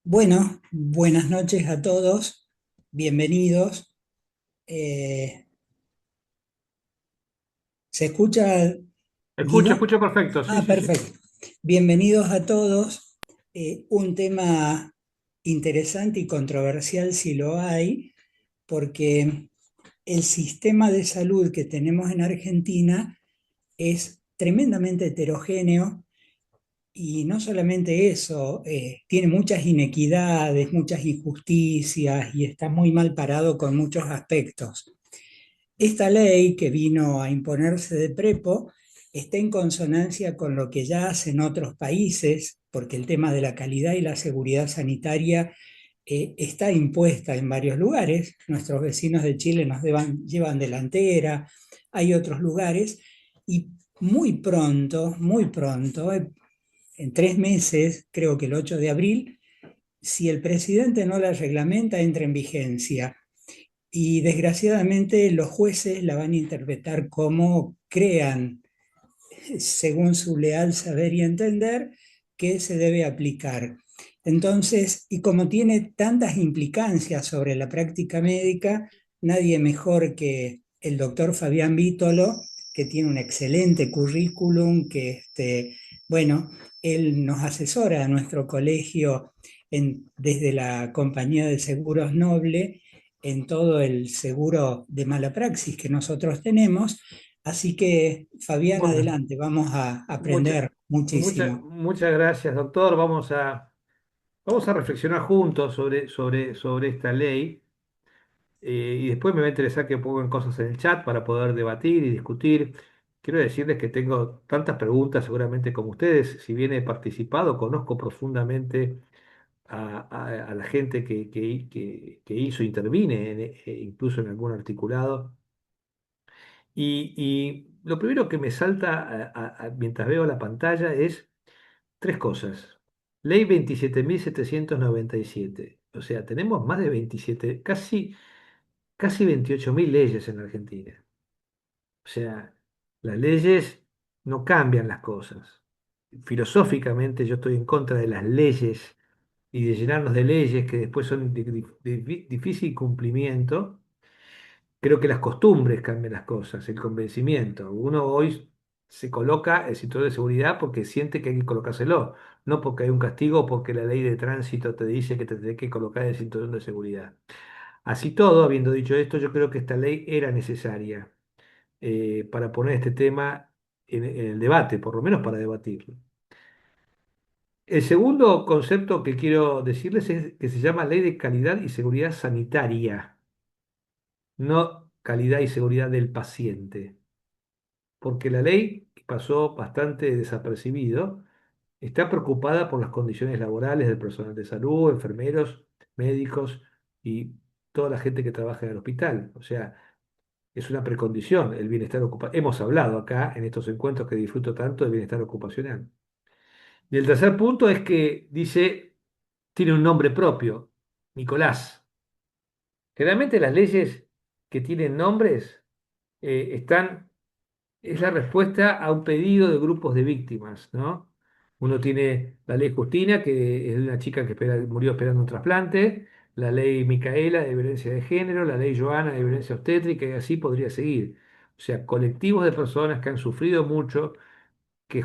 Bueno, buenas noches a todos, bienvenidos. Eh, ¿Se escucha, Escucho, Guido? escucho perfecto, sí, sí, sí. Perfecto. Bienvenidos a todos. Un tema interesante y controversial si lo hay, porque el sistema de salud que tenemos en Argentina es tremendamente heterogéneo. Y no solamente eso, tiene muchas inequidades, muchas injusticias y está muy mal parado con muchos aspectos. Esta ley que vino a imponerse de prepo está en consonancia con lo que ya hacen otros países, porque el tema de la calidad y la seguridad sanitaria está impuesta en varios lugares. Nuestros vecinos de Chile llevan delantera, hay otros lugares, y muy pronto, en 3 meses, creo que el 8 de abril, si el presidente no la reglamenta, entra en vigencia. Y desgraciadamente los jueces la van a interpretar como crean, según su leal saber y entender, que se debe aplicar. Entonces, y como tiene tantas implicancias sobre la práctica médica, nadie mejor que el doctor Fabián Vítolo, que tiene un excelente currículum, bueno, él nos asesora a nuestro colegio desde la compañía de seguros Noble en todo el seguro de mala praxis que nosotros tenemos. Así que, Fabián, Bueno, adelante, vamos a mucha- aprender muchísimo. muchas gracias, doctor. Vamos a reflexionar juntos sobre esta ley y después me va a interesar que pongan cosas en el chat para poder debatir y discutir. Quiero decirles que tengo tantas preguntas seguramente como ustedes. Si bien he participado, conozco profundamente a la gente que hizo, intervine incluso en algún articulado. Y lo primero que me salta mientras veo la pantalla es tres cosas. Ley 27.797. O sea, tenemos más de 27, casi 28.000 leyes en la Argentina. O sea, las leyes no cambian las cosas. Filosóficamente yo estoy en contra de las leyes y de llenarnos de leyes que después son de difícil cumplimiento. Creo que las costumbres cambian las cosas, el convencimiento. Uno hoy se coloca el cinturón de seguridad porque siente que hay que colocárselo, no porque hay un castigo o porque la ley de tránsito te dice que te tenés que colocar el cinturón de seguridad. Así todo, habiendo dicho esto, yo creo que esta ley era necesaria para poner este tema en el debate, por lo menos para debatirlo. El segundo concepto que quiero decirles es que se llama Ley de Calidad y Seguridad Sanitaria, no calidad y seguridad del paciente. Porque la ley, que pasó bastante desapercibido, está preocupada por las condiciones laborales del personal de salud, enfermeros, médicos y toda la gente que trabaja en el hospital. O sea, es una precondición el bienestar ocupacional. Hemos hablado acá en estos encuentros que disfruto tanto del bienestar ocupacional. Y el tercer punto es que dice, tiene un nombre propio, Nicolás. Generalmente las leyes que tienen nombres están es la respuesta a un pedido de grupos de víctimas, ¿no? Uno tiene la ley Justina, que es de una chica que murió esperando un trasplante, la ley Micaela de violencia de género, la ley Joana de violencia obstétrica, y así podría seguir. O sea, colectivos de personas que han sufrido mucho, que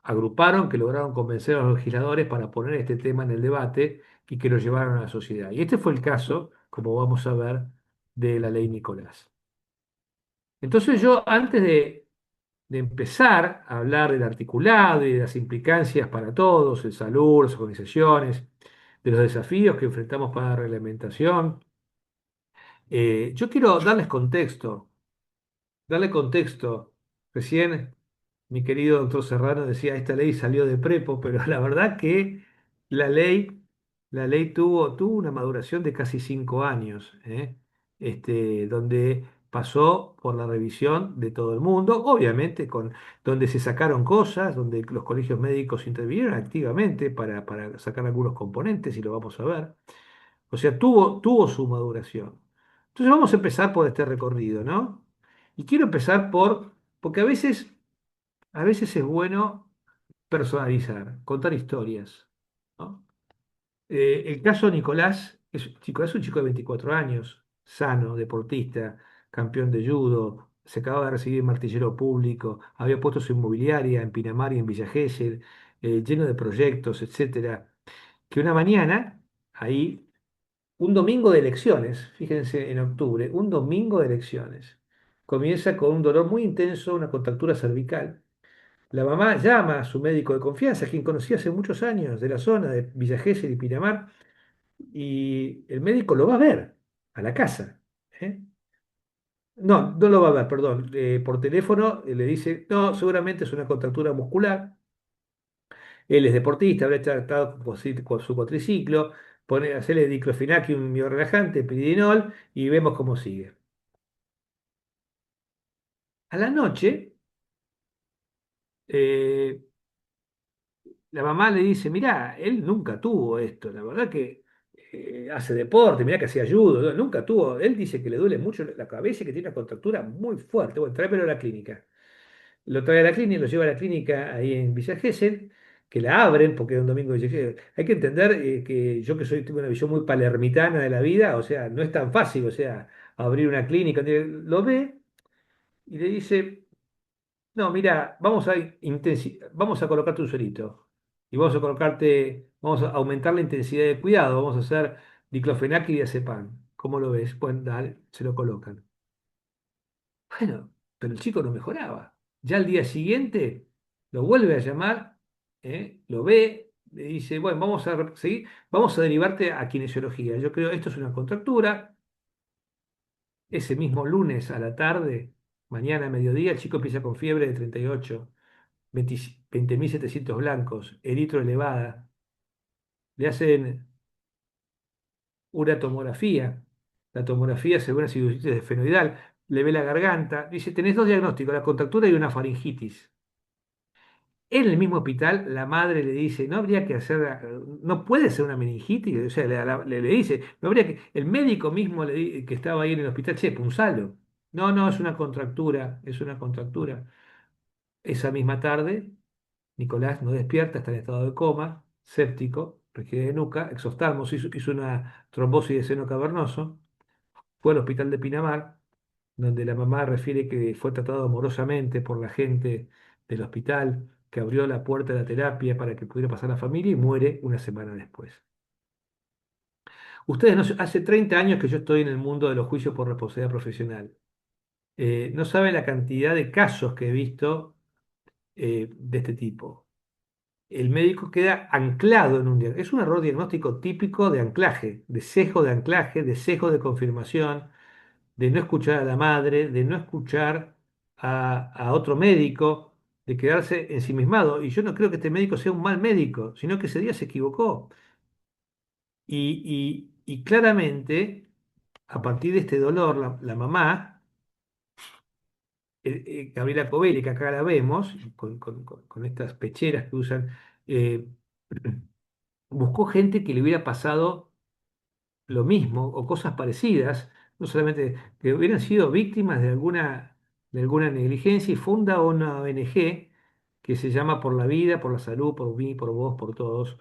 agruparon, que lograron convencer a los legisladores para poner este tema en el debate y que lo llevaron a la sociedad. Y este fue el caso, como vamos a ver, de la ley Nicolás. Entonces yo, antes de empezar a hablar del articulado y de las implicancias para todos, en salud, las organizaciones, de los desafíos que enfrentamos para la reglamentación. Yo quiero darle contexto. Recién mi querido doctor Serrano decía, esta ley salió de prepo, pero la verdad que la ley, la ley tuvo una maduración de casi 5 años, donde pasó por la revisión de todo el mundo, obviamente donde se sacaron cosas, donde los colegios médicos intervinieron activamente para sacar algunos componentes, y lo vamos a ver. O sea, tuvo su maduración. Entonces vamos a empezar por este recorrido, ¿no? Y quiero empezar porque a veces es bueno personalizar, contar historias, ¿no? El caso Nicolás, Nicolás es un chico de 24 años, sano, deportista, campeón de judo, se acaba de recibir martillero público, había puesto su inmobiliaria en Pinamar y en Villa Gesell, lleno de proyectos, etcétera. Que una mañana, ahí, un domingo de elecciones, fíjense, en octubre, un domingo de elecciones, comienza con un dolor muy intenso, una contractura cervical. La mamá llama a su médico de confianza, quien conocía hace muchos años de la zona de Villa Gesell y Pinamar, y el médico lo va a ver a la casa. ¿Eh? No, no lo va a ver, perdón. Por teléfono le dice, no, seguramente es una contractura muscular. Él es deportista, habrá estado con su cuatriciclo, hacerle diclofenac, un biorelajante, piridinol, y vemos cómo sigue. A la noche, eh, la mamá le dice, mirá, él nunca tuvo esto, la verdad que hace deporte, mirá que hacía judo, ¿no? Nunca tuvo, él dice que le duele mucho la cabeza y que tiene una contractura muy fuerte. Bueno, tráemelo a la clínica. Lo trae a la clínica, lo lleva a la clínica ahí en Villa Gesell, que la abren porque es un domingo de Villa Gesell. Hay que entender que yo que soy, tengo una visión muy palermitana de la vida, o sea, no es tan fácil, o sea, abrir una clínica. Lo ve y le dice, no, mira, vamos a colocarte un suerito y vamos a aumentar la intensidad de cuidado, vamos a hacer diclofenac y diazepam. ¿Cómo lo ves? Bueno, dale, se lo colocan. Bueno, pero el chico no mejoraba. Ya al día siguiente lo vuelve a llamar, lo ve, le dice, bueno, seguir, vamos a derivarte a kinesiología. Yo creo esto es una contractura. Ese mismo lunes a la tarde, mañana a mediodía, el chico empieza con fiebre de 38, 20.700 blancos, eritro elevada. Le hacen una tomografía. La tomografía se ve una sinusitis esfenoidal. Le ve la garganta. Dice, tenés dos diagnósticos, la contractura y una faringitis. En el mismo hospital, la madre le dice, no habría que hacer, no puede ser una meningitis, o sea, le dice, no habría que, el médico mismo que estaba ahí en el hospital, che, punzalo. No, no, es una contractura, es una contractura. Esa misma tarde, Nicolás no despierta, está en estado de coma, séptico, requiere de nuca, exoftalmos, hizo una trombosis de seno cavernoso, fue al hospital de Pinamar, donde la mamá refiere que fue tratado amorosamente por la gente del hospital, que abrió la puerta de la terapia para que pudiera pasar la familia y muere una semana después. Ustedes no, hace 30 años que yo estoy en el mundo de los juicios por responsabilidad profesional. No saben la cantidad de casos que he visto de este tipo. El médico queda anclado en un diagnóstico. Es un error diagnóstico típico de anclaje, de anclaje, de sesgo de confirmación, de no escuchar a la madre, de no escuchar a otro médico, de quedarse ensimismado. Y yo no creo que este médico sea un mal médico, sino que ese día se equivocó. Y claramente, a partir de este dolor, la mamá, Gabriela Covelli, que acá la vemos, con estas pecheras que usan, eh, buscó gente que le hubiera pasado lo mismo o cosas parecidas, no solamente que hubieran sido víctimas de alguna negligencia y funda una ONG que se llama Por la Vida, por la Salud, por mí, por vos, por todos.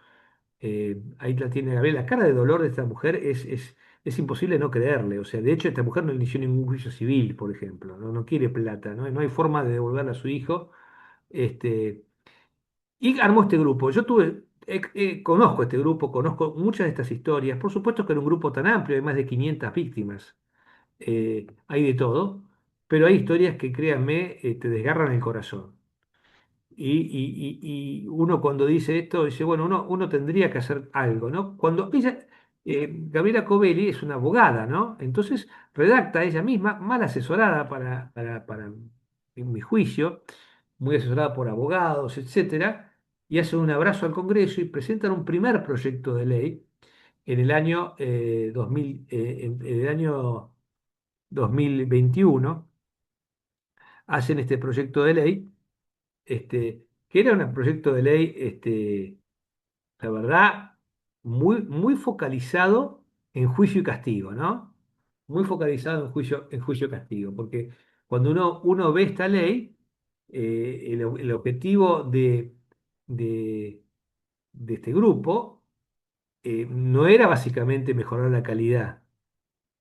Ahí la tiene Gabriel. La cara de dolor de esta mujer es imposible no creerle. O sea, de hecho, esta mujer no inició ningún juicio civil, por ejemplo. No, no quiere plata, ¿no? No hay forma de devolverle a su hijo. Este, y armó este grupo. Conozco este grupo, conozco muchas de estas historias. Por supuesto que era un grupo tan amplio, hay más de 500 víctimas. Hay de todo, pero hay historias que, créanme, te desgarran el corazón. Y uno cuando dice esto, dice, bueno, uno tendría que hacer algo, ¿no? Gabriela Covelli es una abogada, ¿no? Entonces redacta ella misma, mal asesorada en mi juicio, muy asesorada por abogados, etcétera, y hace un abrazo al Congreso y presentan un primer proyecto de ley en el año 2000, en el año 2021, hacen este proyecto de ley, que era un proyecto de ley, la verdad, muy focalizado en juicio y castigo, ¿no? Muy focalizado en juicio y castigo, porque cuando uno ve esta ley, el objetivo de, de este grupo no era básicamente mejorar la calidad,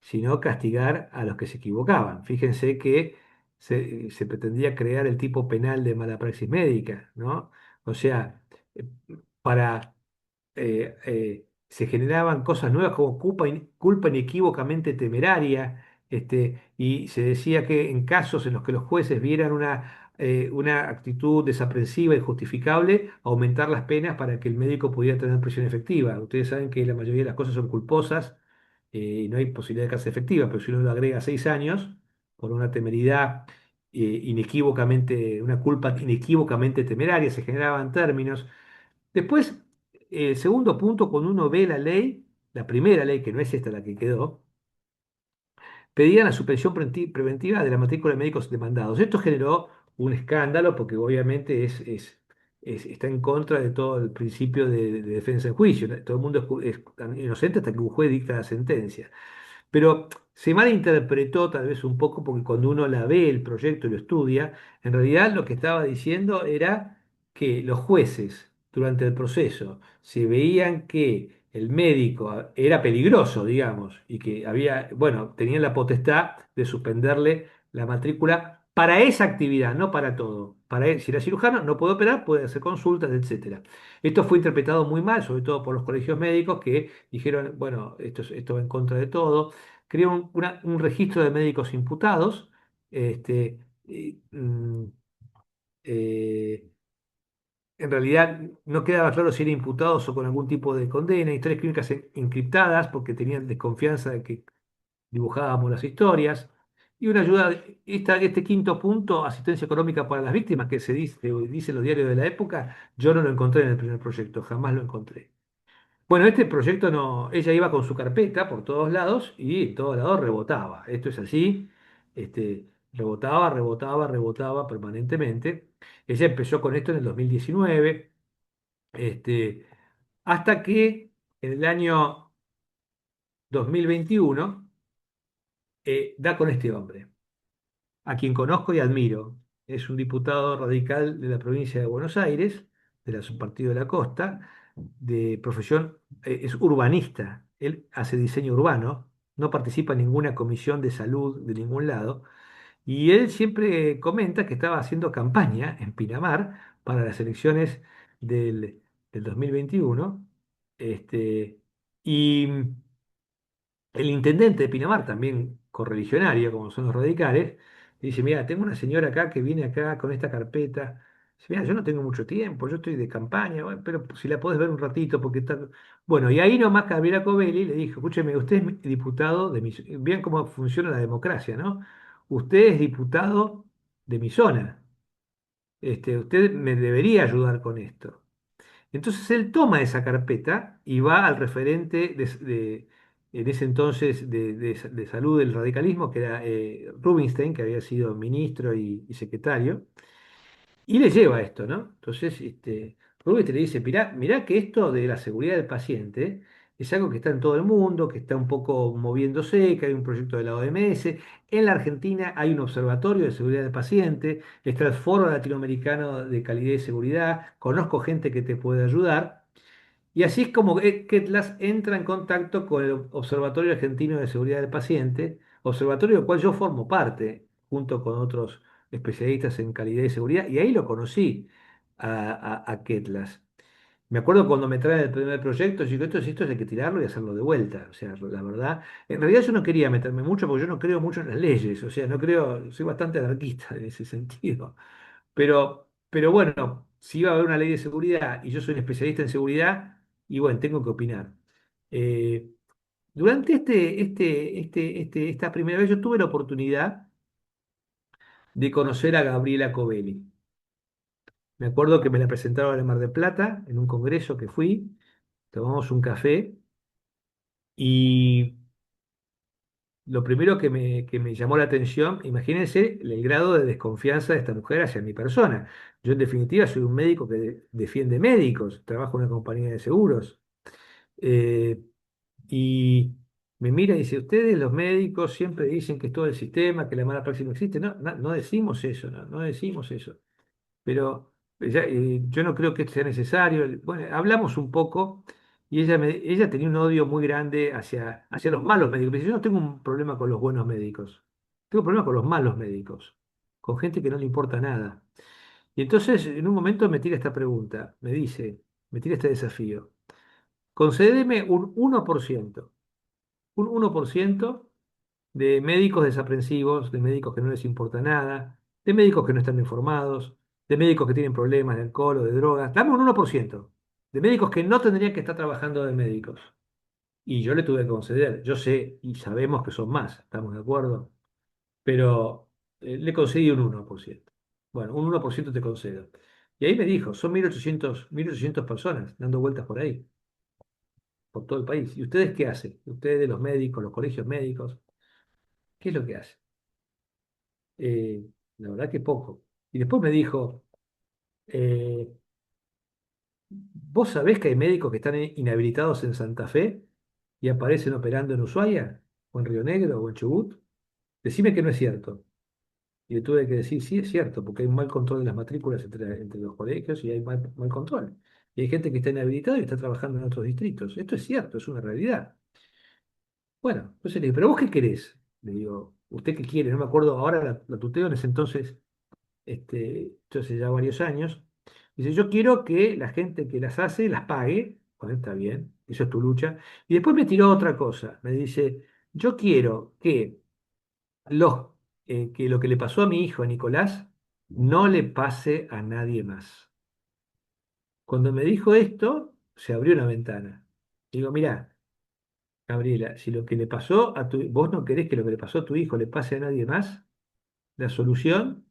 sino castigar a los que se equivocaban. Fíjense que se pretendía crear el tipo penal de mala praxis médica, ¿no? O sea, eh, para se generaban cosas nuevas como culpa inequívocamente temeraria, y se decía que en casos en los que los jueces vieran una actitud desaprensiva y justificable, aumentar las penas para que el médico pudiera tener prisión efectiva. Ustedes saben que la mayoría de las cosas son culposas, y no hay posibilidad de cárcel efectiva, pero si uno le agrega 6 años por una temeridad inequívocamente, una culpa inequívocamente temeraria, se generaban términos. Después, el segundo punto, cuando uno ve la ley, la primera ley, que no es esta la que quedó, pedían la suspensión preventiva de la matrícula de médicos demandados. Esto generó un escándalo porque obviamente está en contra de todo el principio de defensa en juicio, ¿no? Todo el mundo es tan inocente hasta que un juez dicta la sentencia. Pero se malinterpretó tal vez un poco porque cuando uno la ve, el proyecto y lo estudia, en realidad lo que estaba diciendo era que los jueces durante el proceso se veían que el médico era peligroso, digamos, y que había, bueno, tenían la potestad de suspenderle la matrícula para esa actividad, no para todo. Para él, si era cirujano, no puede operar, puede hacer consultas, etcétera. Esto fue interpretado muy mal, sobre todo por los colegios médicos que dijeron, bueno, esto va en contra de todo. Creó un registro de médicos imputados. Este, y, eh, en realidad no quedaba claro si eran imputados o con algún tipo de condena, historias clínicas encriptadas porque tenían desconfianza de que dibujábamos las historias. Y una ayuda, este quinto punto, asistencia económica para las víctimas, que se dice en los diarios de la época, yo no lo encontré en el primer proyecto, jamás lo encontré. Bueno, este proyecto no, ella iba con su carpeta por todos lados y en todos lados rebotaba. Esto es así, rebotaba, rebotaba, rebotaba permanentemente. Ella empezó con esto en el 2019, este, hasta que en el año 2021 da con este hombre, a quien conozco y admiro. Es un diputado radical de la provincia de Buenos Aires, de la subpartido de la Costa, de profesión, es urbanista. Él hace diseño urbano, no participa en ninguna comisión de salud de ningún lado, y él siempre comenta que estaba haciendo campaña en Pinamar para las elecciones del 2021. Este, y el intendente de Pinamar, también correligionario, como son los radicales, dice, mira, tengo una señora acá que viene acá con esta carpeta. Dice, mira, yo no tengo mucho tiempo, yo estoy de campaña, bueno, pero si la podés ver un ratito, porque está... Bueno, y ahí nomás Gabriela Covelli le dijo, escúcheme, usted es diputado de mi... Vean cómo funciona la democracia, ¿no? Usted es diputado de mi zona. Usted me debería ayudar con esto. Entonces él toma esa carpeta y va al referente en ese entonces de salud del radicalismo, que era Rubinstein, que había sido ministro y secretario, y le lleva esto, ¿no? Entonces, Rubinstein le dice, mirá que esto de la seguridad del paciente es algo que está en todo el mundo, que está un poco moviéndose, que hay un proyecto de la OMS. En la Argentina hay un observatorio de seguridad del paciente, está el Foro Latinoamericano de Calidad y Seguridad, conozco gente que te puede ayudar. Y así es como Ketlas entra en contacto con el Observatorio Argentino de Seguridad del Paciente, observatorio del cual yo formo parte, junto con otros especialistas en calidad y seguridad, y ahí lo conocí a Ketlas. Me acuerdo cuando me traen el primer proyecto, yo digo, esto hay que tirarlo y hacerlo de vuelta. O sea, la verdad, en realidad yo no quería meterme mucho porque yo no creo mucho en las leyes, o sea, no creo, soy bastante anarquista en ese sentido. Pero bueno, si iba a haber una ley de seguridad y yo soy un especialista en seguridad, y bueno, tengo que opinar. Eh, durante esta primera vez yo tuve la oportunidad de conocer a Gabriela Covelli. Me acuerdo que me la presentaron en Mar del Plata, en un congreso que fui, tomamos un café y lo primero que me llamó la atención, imagínense el grado de desconfianza de esta mujer hacia mi persona. Yo en definitiva soy un médico que defiende médicos, trabajo en una compañía de seguros. Eh, y me mira y dice, ustedes los médicos siempre dicen que es todo el sistema, que la mala praxis no existe. No, no decimos eso, no decimos eso. Pero yo no creo que esto sea necesario. Bueno, hablamos un poco y ella tenía un odio muy grande hacia los malos médicos. Me dice, yo no tengo un problema con los buenos médicos, tengo un problema con los malos médicos, con gente que no le importa nada. Y entonces en un momento me tira esta pregunta, me tira este desafío. Concédeme un 1% de médicos desaprensivos, de médicos que no les importa nada, de médicos que no están informados, de médicos que tienen problemas de alcohol o de drogas. Dame un 1% de médicos que no tendrían que estar trabajando de médicos. Y yo le tuve que conceder, yo sé y sabemos que son más, ¿estamos de acuerdo? Pero le concedí un 1%. Bueno, un 1% te concedo. Y ahí me dijo, son 1.800 personas dando vueltas por ahí, por todo el país. ¿Y ustedes qué hacen? Ustedes, los médicos, los colegios médicos, ¿qué es lo que hacen? La verdad que poco. Y después me dijo, eh, ¿vos sabés que hay médicos que están inhabilitados en Santa Fe y aparecen operando en Ushuaia, o en Río Negro, o en Chubut? Decime que no es cierto. Y le tuve que decir, sí, es cierto, porque hay un mal control de las matrículas entre los colegios y hay mal control. Y hay gente que está inhabilitada y está trabajando en otros distritos. Esto es cierto, es una realidad. Bueno, entonces le digo, ¿pero vos qué querés? Le digo, ¿usted qué quiere? No me acuerdo, ahora la tuteo en ese entonces, esto hace ya varios años. Dice, yo quiero que la gente que las hace las pague. Bueno, está bien, eso es tu lucha. Y después me tiró otra cosa. Me dice, yo quiero los, que lo que le pasó a mi hijo, a Nicolás, no le pase a nadie más. Cuando me dijo esto, se abrió una ventana. Digo, mirá, Gabriela, si lo que le pasó vos no querés que lo que le pasó a tu hijo le pase a nadie más, la solución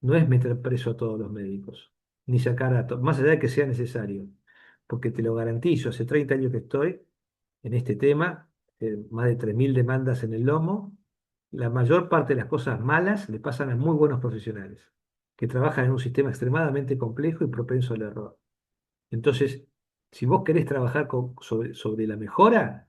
no es meter preso a todos los médicos, ni sacar más allá de que sea necesario, porque te lo garantizo, hace 30 años que estoy en este tema, más de 3.000 demandas en el lomo, la mayor parte de las cosas malas le pasan a muy buenos profesionales, que trabajan en un sistema extremadamente complejo y propenso al error. Entonces, si vos querés trabajar sobre la mejora,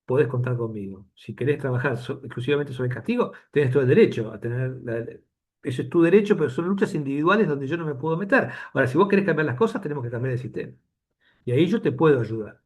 podés contar conmigo. Si querés trabajar exclusivamente sobre el castigo, tenés todo el derecho a tener eso es tu derecho, pero son luchas individuales donde yo no me puedo meter. Ahora, si vos querés cambiar las cosas, tenemos que cambiar el sistema. Y ahí yo te puedo ayudar.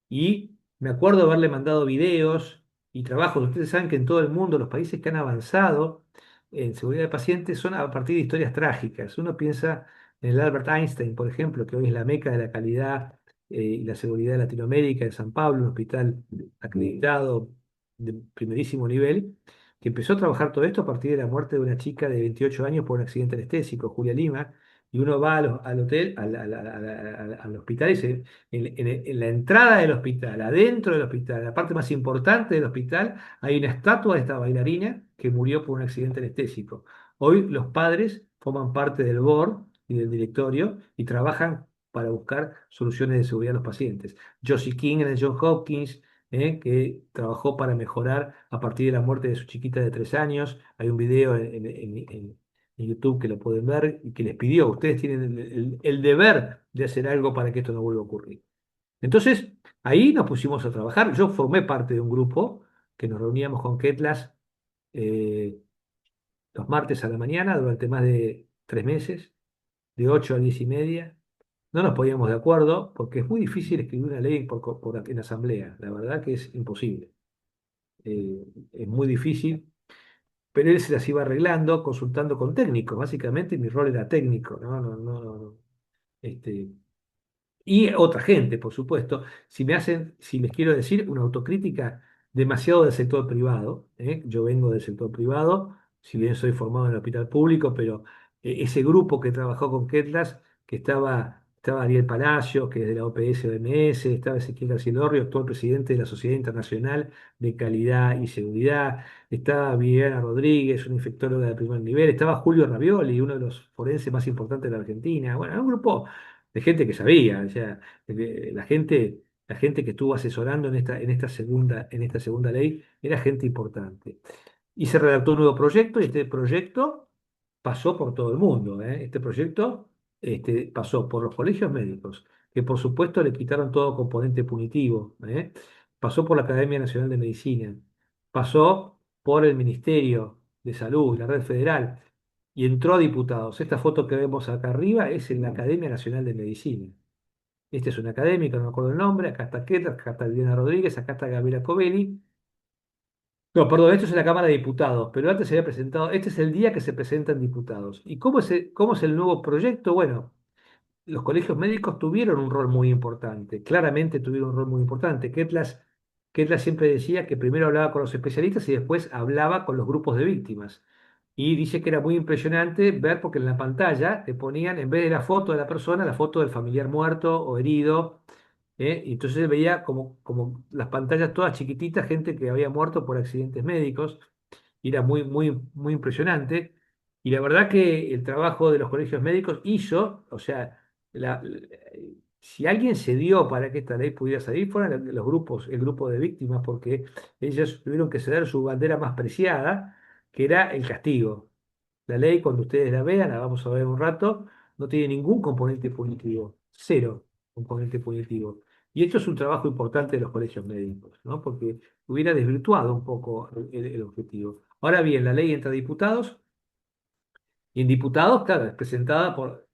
Y me acuerdo haberle mandado videos y trabajos. Ustedes saben que en todo el mundo los países que han avanzado en seguridad de pacientes son a partir de historias trágicas. Uno piensa en el Albert Einstein, por ejemplo, que hoy es la meca de la calidad y la seguridad de Latinoamérica, en San Pablo, un hospital acreditado de primerísimo nivel, que empezó a trabajar todo esto a partir de la muerte de una chica de 28 años por un accidente anestésico, Julia Lima, y uno va al hotel, al hospital y en la entrada del hospital, adentro del hospital, la parte más importante del hospital, hay una estatua de esta bailarina que murió por un accidente anestésico. Hoy los padres forman parte del board y del directorio y trabajan para buscar soluciones de seguridad a los pacientes. Josie King en el John Hopkins, que trabajó para mejorar a partir de la muerte de su chiquita de 3 años. Hay un video en YouTube que lo pueden ver y que les pidió, ustedes tienen el deber de hacer algo para que esto no vuelva a ocurrir. Entonces, ahí nos pusimos a trabajar. Yo formé parte de un grupo que nos reuníamos con Ketlas eh, los martes a la mañana durante más de 3 meses, de 8 a 10 y media. No nos poníamos de acuerdo porque es muy difícil escribir una ley en asamblea. La verdad que es imposible. Es muy difícil, pero él se las iba arreglando consultando con técnicos. Básicamente mi rol era técnico, ¿no? No. Este, y otra gente, por supuesto. Si les quiero decir una autocrítica demasiado del sector privado, ¿eh? Yo vengo del sector privado, si bien soy formado en el hospital público, pero ese grupo que trabajó con Ketlas, que estaba Ariel Palacios, que es de la OPS OMS, estaba Ezequiel García Lorrio, actual presidente de la Sociedad Internacional de Calidad y Seguridad, estaba Viviana Rodríguez, una infectóloga de primer nivel, estaba Julio Ravioli, uno de los forenses más importantes de la Argentina. Bueno, era un grupo de gente que sabía, o sea, la gente que estuvo asesorando en esta segunda ley era gente importante. Y se redactó un nuevo proyecto y este proyecto pasó por todo el mundo, ¿eh? Este proyecto pasó por los colegios médicos, que por supuesto le quitaron todo componente punitivo, ¿eh? Pasó por la Academia Nacional de Medicina, pasó por el Ministerio de Salud, la Red Federal, y entró a diputados. Esta foto que vemos acá arriba es en la Academia Nacional de Medicina. Este es un académico, no me acuerdo el nombre, acá está Ketler, acá está Diana Rodríguez, acá está Gabriela Covelli. No, perdón, esto es en la Cámara de Diputados, pero antes se había presentado, este es el día que se presentan diputados. ¿Y cómo es el nuevo proyecto? Bueno, los colegios médicos tuvieron un rol muy importante, claramente tuvieron un rol muy importante. Ketlas siempre decía que primero hablaba con los especialistas y después hablaba con los grupos de víctimas. Y dice que era muy impresionante ver porque en la pantalla le ponían, en vez de la foto de la persona, la foto del familiar muerto o herido. Y entonces él veía como las pantallas todas chiquititas, gente que había muerto por accidentes médicos y era muy, muy, muy impresionante. Y la verdad que el trabajo de los colegios médicos hizo, o sea, si alguien se dio para que esta ley pudiera salir, fueron los grupos, el grupo de víctimas, porque ellos tuvieron que ceder su bandera más preciada, que era el castigo. La ley, cuando ustedes la vean, la vamos a ver un rato, no tiene ningún componente punitivo, cero componente punitivo. Y esto es un trabajo importante de los colegios médicos, ¿no? Porque hubiera desvirtuado un poco el objetivo. Ahora bien, la ley entra a diputados y en diputados, claro, es presentada por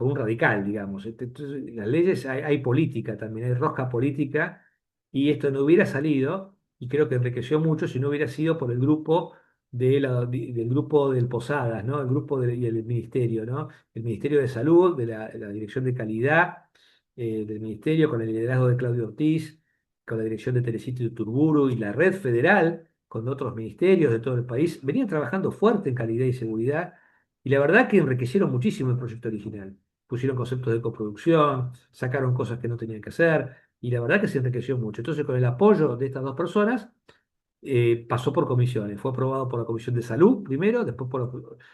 un radical, digamos. Entonces, en las leyes hay política también, hay rosca política, y esto no hubiera salido, y creo que enriqueció mucho si no hubiera sido por el grupo del grupo del Posadas, ¿no? El grupo y el ministerio, ¿no? El Ministerio de Salud, de la Dirección de Calidad, del Ministerio, con el liderazgo de Claudio Ortiz, con la dirección de Teresito Iturburu y la red federal con otros ministerios de todo el país, venían trabajando fuerte en calidad y seguridad, y la verdad que enriquecieron muchísimo el proyecto original. Pusieron conceptos de coproducción, sacaron cosas que no tenían que hacer, y la verdad que se enriqueció mucho. Entonces, con el apoyo de estas dos personas, pasó por comisiones. Fue aprobado por la Comisión de Salud primero, después por la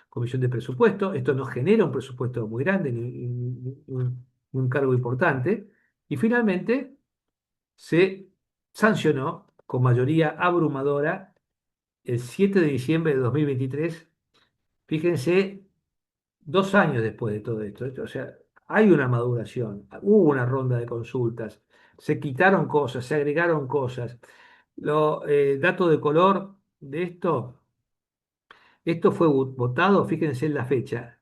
Comisión de Presupuesto. Esto no genera un presupuesto muy grande, ni un cargo importante. Y finalmente se sancionó con mayoría abrumadora el 7 de diciembre de 2023. Fíjense, 2 años después de todo esto. O sea, hay una maduración, hubo una ronda de consultas, se quitaron cosas, se agregaron cosas. Dato de color de esto fue votado, fíjense en la fecha,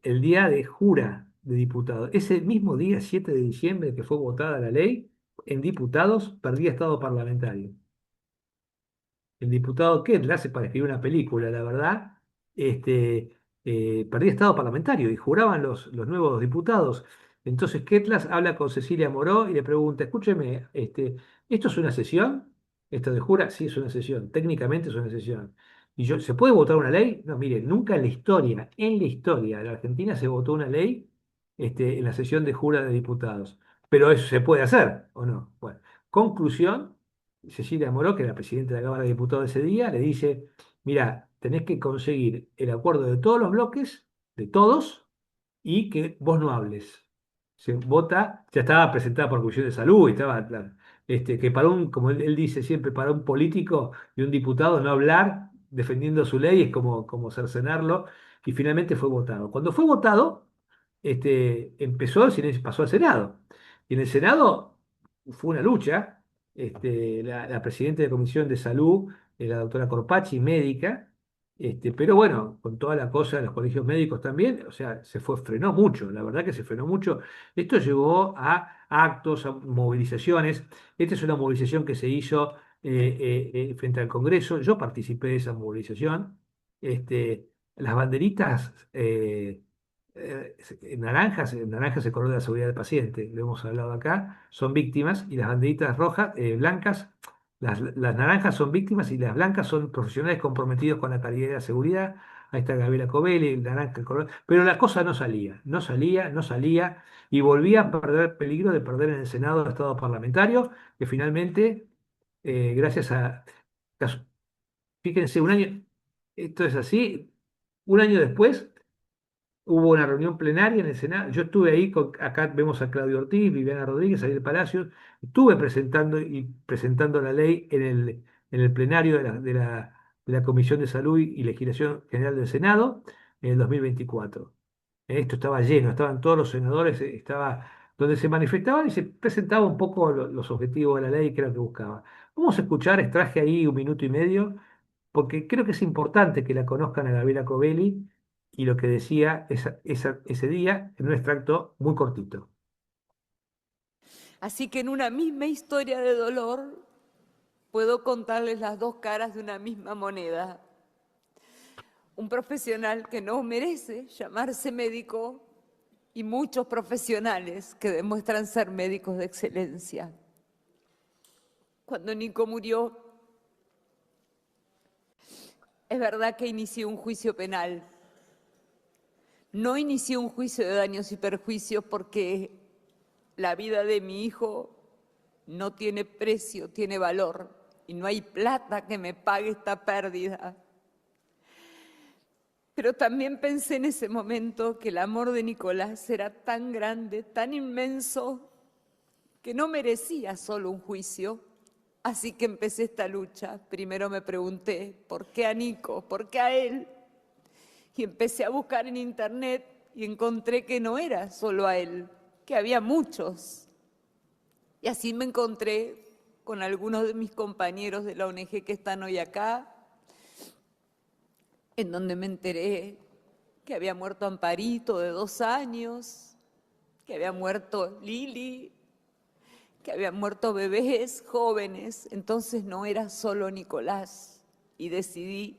el día de jura de diputados. Ese mismo día, 7 de diciembre, que fue votada la ley, en diputados perdía estado parlamentario. El diputado Kettel hace para escribir una película, la verdad, perdía estado parlamentario y juraban los nuevos diputados. Entonces Ketlas habla con Cecilia Moró y le pregunta, escúcheme, ¿esto es una sesión? ¿Esto de jura? Sí, es una sesión, técnicamente es una sesión. Y yo, ¿se puede votar una ley? No, mire, nunca en la historia de la Argentina se votó una ley en la sesión de jura de diputados. Pero eso se puede hacer, ¿o no? Bueno, conclusión. Cecilia Moró, que era presidenta de la Cámara de Diputados ese día, le dice, mira, tenés que conseguir el acuerdo de todos los bloques, de todos, y que vos no hables. Se vota, ya estaba presentada por la Comisión de Salud, y estaba, que para como él dice siempre, para un político y un diputado no hablar defendiendo su ley es como cercenarlo, y finalmente fue votado. Cuando fue votado, empezó el silencio, pasó al Senado. Y en el Senado fue una lucha. La presidenta de la Comisión de Salud, la doctora Corpacci, médica, pero bueno, con toda la cosa de los colegios médicos también, o sea, frenó mucho, la verdad que se frenó mucho. Esto llevó a actos, a movilizaciones. Esta es una movilización que se hizo frente al Congreso. Yo participé de esa movilización. Las banderitas naranjas el color de la seguridad del paciente, lo hemos hablado acá, son víctimas, y las banderitas rojas, blancas, las naranjas son víctimas y las blancas son profesionales comprometidos con la calidad y la seguridad. Ahí está Gabriela Covelli, el naranja, el color. Pero la cosa no salía, no salía, no salía, y volvía a perder peligro de perder en el Senado el Estado parlamentario, que finalmente, gracias a, fíjense, un año, esto es así, un año después. Hubo una reunión plenaria en el Senado. Yo estuve ahí, acá vemos a Claudio Ortiz, Viviana Rodríguez, Ariel Palacios. Estuve presentando la ley en el plenario de la Comisión de Salud y Legislación General del Senado en el 2024. Esto estaba lleno, estaban todos los senadores, estaba donde se manifestaban y se presentaba un poco los objetivos de la ley que era lo que buscaba. Vamos a escuchar, extraje ahí 1 minuto y medio, porque creo que es importante que la conozcan a Gabriela Covelli, y lo que decía ese día en un extracto muy cortito. Así que en una misma historia de dolor puedo contarles las dos caras de una misma moneda. Un profesional que no merece llamarse médico y muchos profesionales que demuestran ser médicos de excelencia. Cuando Nico murió, es verdad que inicié un juicio penal. No inicié un juicio de daños y perjuicios porque la vida de mi hijo no tiene precio, tiene valor, y no hay plata que me pague esta pérdida. Pero también pensé en ese momento que el amor de Nicolás era tan grande, tan inmenso, que no merecía solo un juicio. Así que empecé esta lucha. Primero me pregunté, ¿por qué a Nico? ¿Por qué a él? Y empecé a buscar en internet y encontré que no era solo a él, que había muchos. Y así me encontré con algunos de mis compañeros de la ONG que están hoy acá, en donde me enteré que había muerto Amparito de 2 años, que había muerto Lili, que habían muerto bebés jóvenes. Entonces no era solo Nicolás. Y decidí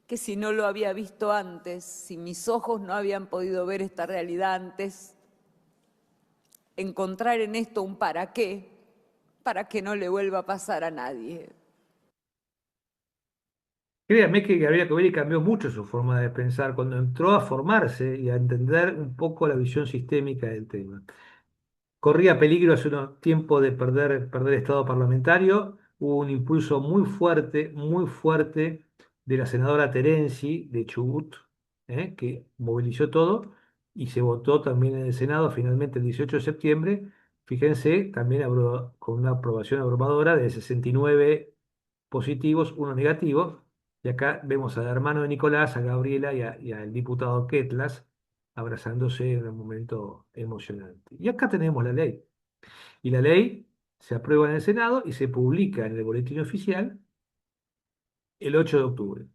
que si no lo había visto antes, si mis ojos no habían podido ver esta realidad antes, encontrar en esto un para que no le vuelva a pasar a nadie. Créame que Gabriela Covelli cambió mucho su forma de pensar cuando entró a formarse y a entender un poco la visión sistémica del tema. Corría peligro hace unos tiempos de perder estado parlamentario. Hubo un impulso muy fuerte de la senadora Terenzi de Chubut, que movilizó todo y se votó también en el Senado finalmente el 18 de septiembre. Fíjense, también con una aprobación abrumadora de 69 positivos, uno negativo. Y acá vemos al hermano de Nicolás, a Gabriela y al diputado Ketlas abrazándose en un momento emocionante. Y acá tenemos la ley. Y la ley se aprueba en el Senado y se publica en el Boletín Oficial el 8 de octubre.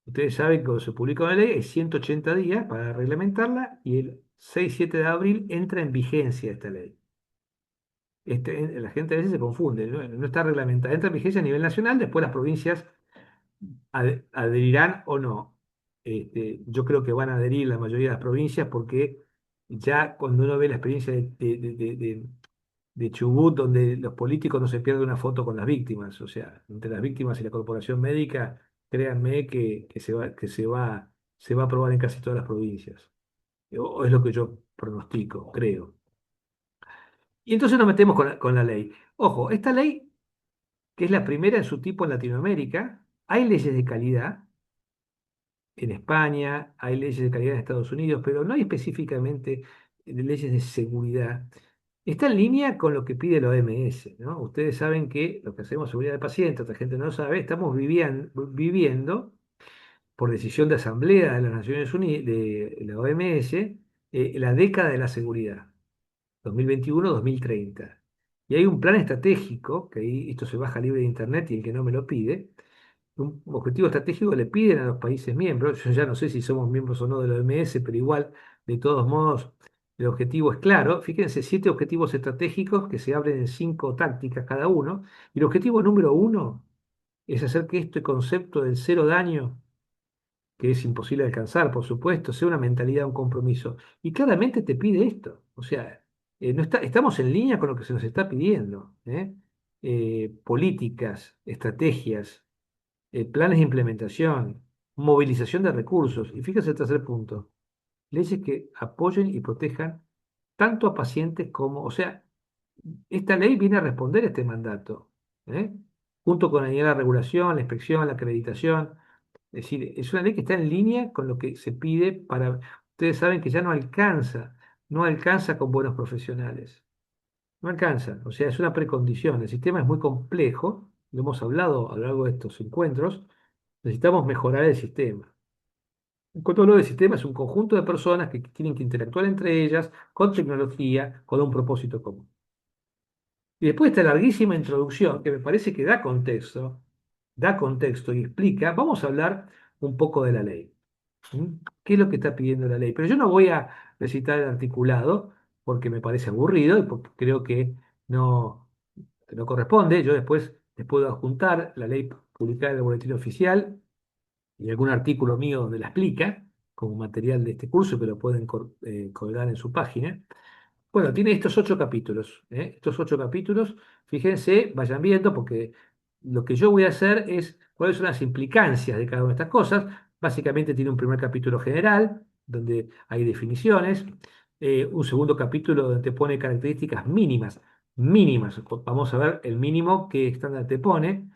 Ustedes saben que cuando se publica una ley hay 180 días para reglamentarla y el 6-7 de abril entra en vigencia esta ley. La gente a veces se confunde, ¿no? No está reglamentada, entra en vigencia a nivel nacional, después las provincias adherirán o no. Yo creo que van a adherir la mayoría de las provincias porque ya cuando uno ve la experiencia de Chubut, donde los políticos no se pierden una foto con las víctimas, o sea, entre las víctimas y la corporación médica, créanme que se va a aprobar en casi todas las provincias. O es lo que yo pronostico, creo. Y entonces nos metemos con la ley. Ojo, esta ley, que es la primera en su tipo en Latinoamérica, hay leyes de calidad en España, hay leyes de calidad en Estados Unidos, pero no hay específicamente leyes de seguridad. Está en línea con lo que pide la OMS, ¿no? Ustedes saben que lo que hacemos seguridad del paciente, otra gente no lo sabe, estamos viviendo por decisión de Asamblea de las Naciones Unidas, de la OMS, la década de la seguridad, 2021-2030. Y hay un plan estratégico, que ahí esto se baja libre de internet y el que no me lo pide, un objetivo estratégico le piden a los países miembros. Yo ya no sé si somos miembros o no de la OMS, pero igual, de todos modos, el objetivo es claro. Fíjense, 7 objetivos estratégicos que se abren en 5 tácticas cada uno. Y el objetivo número 1 es hacer que este concepto del cero daño, que es imposible alcanzar, por supuesto, sea una mentalidad, un compromiso. Y claramente te pide esto. O sea, no estamos en línea con lo que se nos está pidiendo. Políticas, estrategias, planes de implementación, movilización de recursos. Y fíjese el tercer punto, leyes que apoyen y protejan tanto a pacientes como, o sea, esta ley viene a responder a este mandato, ¿eh? Junto con la regulación, la inspección, la acreditación. Es decir, es una ley que está en línea con lo que se pide para, ustedes saben que ya no alcanza con buenos profesionales. No alcanza, o sea, es una precondición. El sistema es muy complejo, lo hemos hablado a lo largo de estos encuentros. Necesitamos mejorar el sistema. Cuando hablo de sistema es un conjunto de personas que tienen que interactuar entre ellas con tecnología, con un propósito común. Y después esta larguísima introducción que me parece que da contexto y explica, vamos a hablar un poco de la ley. ¿Mm? ¿Qué es lo que está pidiendo la ley? Pero yo no voy a recitar el articulado porque me parece aburrido y porque creo no, que no corresponde. Yo después les puedo adjuntar la ley publicada en el Boletín Oficial y algún artículo mío donde la explica como material de este curso que lo pueden colgar en su página. Bueno, tiene estos 8 capítulos. Estos 8 capítulos, fíjense, vayan viendo, porque lo que yo voy a hacer es cuáles son las implicancias de cada una de estas cosas. Básicamente tiene un primer capítulo general, donde hay definiciones, un segundo capítulo donde te pone características mínimas, mínimas. Vamos a ver el mínimo que estándar te pone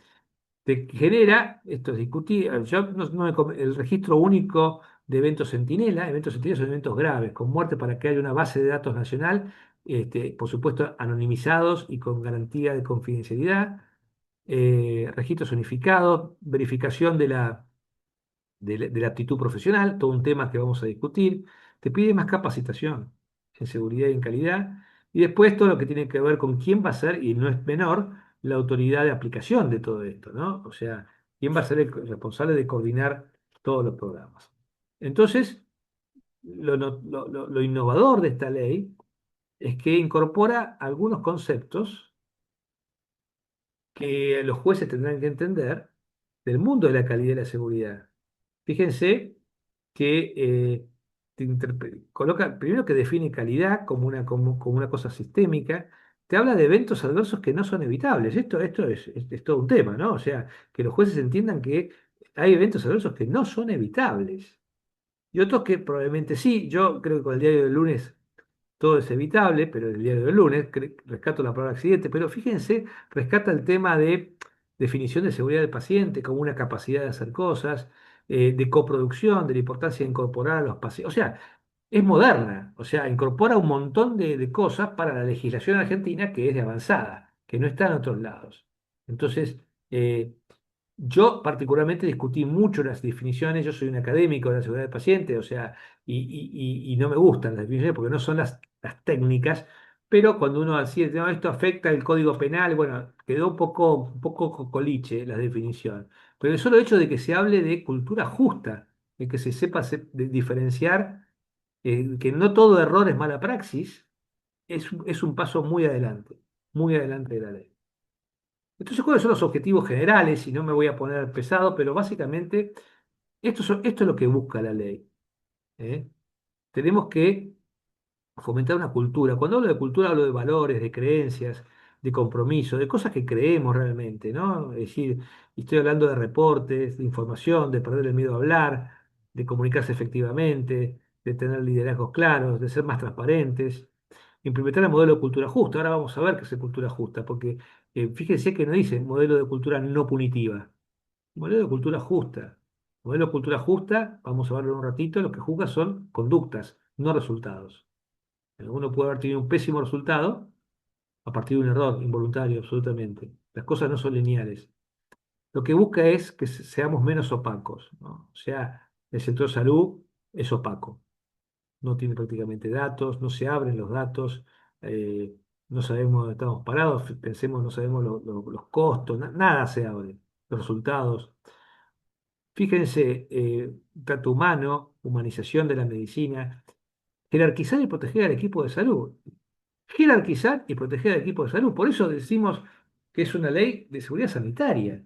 te genera, esto es discutido, yo no el registro único de eventos centinela son eventos graves, con muerte para que haya una base de datos nacional, por supuesto anonimizados y con garantía de confidencialidad, registros unificados, verificación de la aptitud profesional, todo un tema que vamos a discutir, te pide más capacitación en seguridad y en calidad, y después todo lo que tiene que ver con quién va a ser, y no es menor, la autoridad de aplicación de todo esto, ¿no? O sea, quién va a ser el responsable de coordinar todos los programas. Entonces, lo innovador de esta ley es que incorpora algunos conceptos que los jueces tendrán que entender del mundo de la calidad y la seguridad. Fíjense que coloca, primero que define calidad como una cosa sistémica, te habla de eventos adversos que no son evitables. Esto es todo un tema, ¿no? O sea, que los jueces entiendan que hay eventos adversos que no son evitables. Y otros que probablemente sí. Yo creo que con el diario del lunes todo es evitable, pero el diario del lunes, rescato la palabra accidente, pero fíjense, rescata el tema de definición de seguridad del paciente como una capacidad de hacer cosas, de coproducción, de la importancia de incorporar a los pacientes. O sea, es moderna, o sea, incorpora un montón de cosas para la legislación argentina que es de avanzada, que no está en otros lados. Entonces, eh, yo particularmente discutí mucho las definiciones, yo soy un académico de la seguridad del paciente, o sea, y no me gustan las definiciones porque no son las técnicas, pero cuando uno decide, no, esto afecta el código penal, bueno, quedó un poco coliche la definición. Pero el solo hecho de que se hable de cultura justa, de que se sepa diferenciar, que no todo error es mala praxis, es un paso muy adelante de la ley. Entonces, ¿cuáles son los objetivos generales? Y no me voy a poner pesado, pero básicamente esto es lo que busca la ley. ¿eh? Tenemos que fomentar una cultura. Cuando hablo de cultura, hablo de valores, de creencias, de compromiso, de cosas que creemos realmente, ¿no? Es decir, estoy hablando de reportes, de información, de perder el miedo a hablar, de comunicarse efectivamente, de tener liderazgos claros, de ser más transparentes, implementar el modelo de cultura justa. Ahora vamos a ver qué es cultura justa, porque fíjense que no dice modelo de cultura no punitiva, modelo de cultura justa. Modelo de cultura justa, vamos a verlo en un ratito, lo que juzga son conductas, no resultados. Uno puede haber tenido un pésimo resultado a partir de un error involuntario, absolutamente. Las cosas no son lineales. Lo que busca es que seamos menos opacos, ¿no? O sea, el sector salud es opaco, no tiene prácticamente datos, no se abren los datos, eh, no sabemos dónde estamos parados, pensemos, no sabemos los costos, nada se abre, los resultados. Fíjense, trato humano, humanización de la medicina, jerarquizar y proteger al equipo de salud. Jerarquizar y proteger al equipo de salud. Por eso decimos que es una ley de seguridad sanitaria,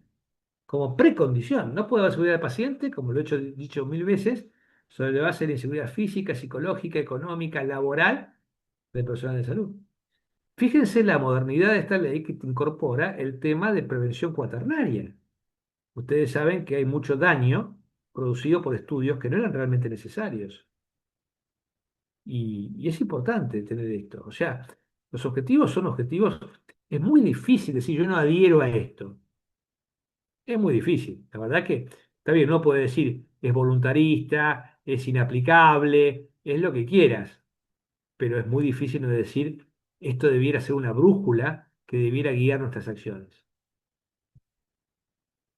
como precondición. No puede haber seguridad del paciente, como lo he dicho 1000 veces, sobre la base de la inseguridad física, psicológica, económica, laboral del personal de salud. Fíjense la modernidad de esta ley que incorpora el tema de prevención cuaternaria. Ustedes saben que hay mucho daño producido por estudios que no eran realmente necesarios. Y es importante tener esto. O sea, los objetivos son objetivos. Es muy difícil decir yo no adhiero a esto. Es muy difícil. La verdad que está bien, no puede decir es voluntarista, es inaplicable, es lo que quieras. Pero es muy difícil no decir esto debiera ser una brújula que debiera guiar nuestras acciones.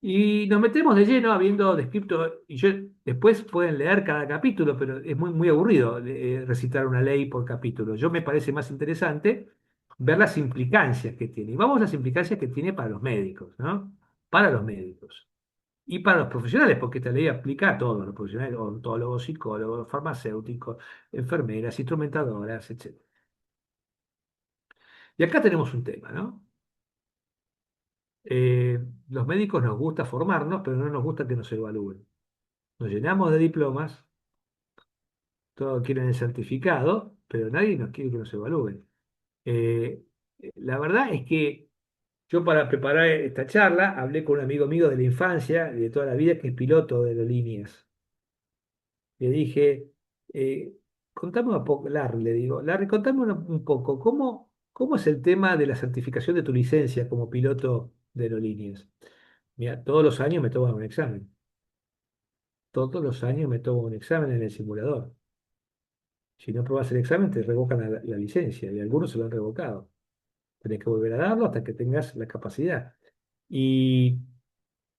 Y nos metemos de lleno habiendo descrito, y yo después pueden leer cada capítulo, pero es muy, muy aburrido recitar una ley por capítulo. Yo me parece más interesante ver las implicancias que tiene. Y vamos a las implicancias que tiene para los médicos, ¿no? Para los médicos. Y para los profesionales, porque esta ley aplica a todos los profesionales, odontólogos, psicólogos, farmacéuticos, enfermeras, instrumentadoras, etc. Y acá tenemos un tema, ¿no? Los médicos nos gusta formarnos, pero no nos gusta que nos evalúen. Nos llenamos de diplomas, todos quieren el certificado, pero nadie nos quiere que nos evalúen. Eh, la verdad es que yo para preparar esta charla hablé con un amigo mío de la infancia y de toda la vida que es piloto de aerolíneas. Le dije, contame un poco, Larry, le digo, Larry, contame un poco, ¿cómo es el tema de la certificación de tu licencia como piloto de aerolíneas? Mira, todos los años me toman un examen. Todos los años me tomo un examen en el simulador. Si no probás el examen, te revocan la licencia y algunos se lo han revocado. Tenés que volver a darlo hasta que tengas la capacidad. Y,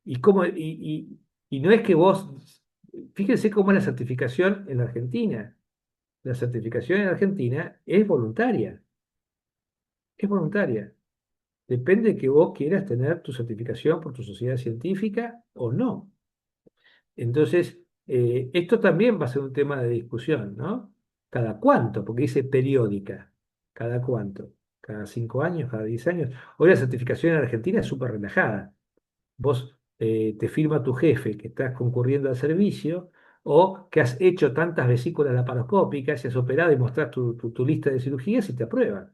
y, cómo, y no es que vos, fíjense cómo es la certificación en la Argentina. La certificación en Argentina es voluntaria, es voluntaria. Depende de que vos quieras tener tu certificación por tu sociedad científica o no. Entonces, esto también va a ser un tema de discusión, ¿no? ¿Cada cuánto? Porque dice periódica. ¿Cada cuánto? ¿Cada 5 años? ¿Cada 10 años? Hoy la certificación en Argentina es súper relajada. Vos te firma tu jefe que estás concurriendo al servicio o que has hecho tantas vesículas laparoscópicas y has operado y mostrás tu lista de cirugías y te aprueban.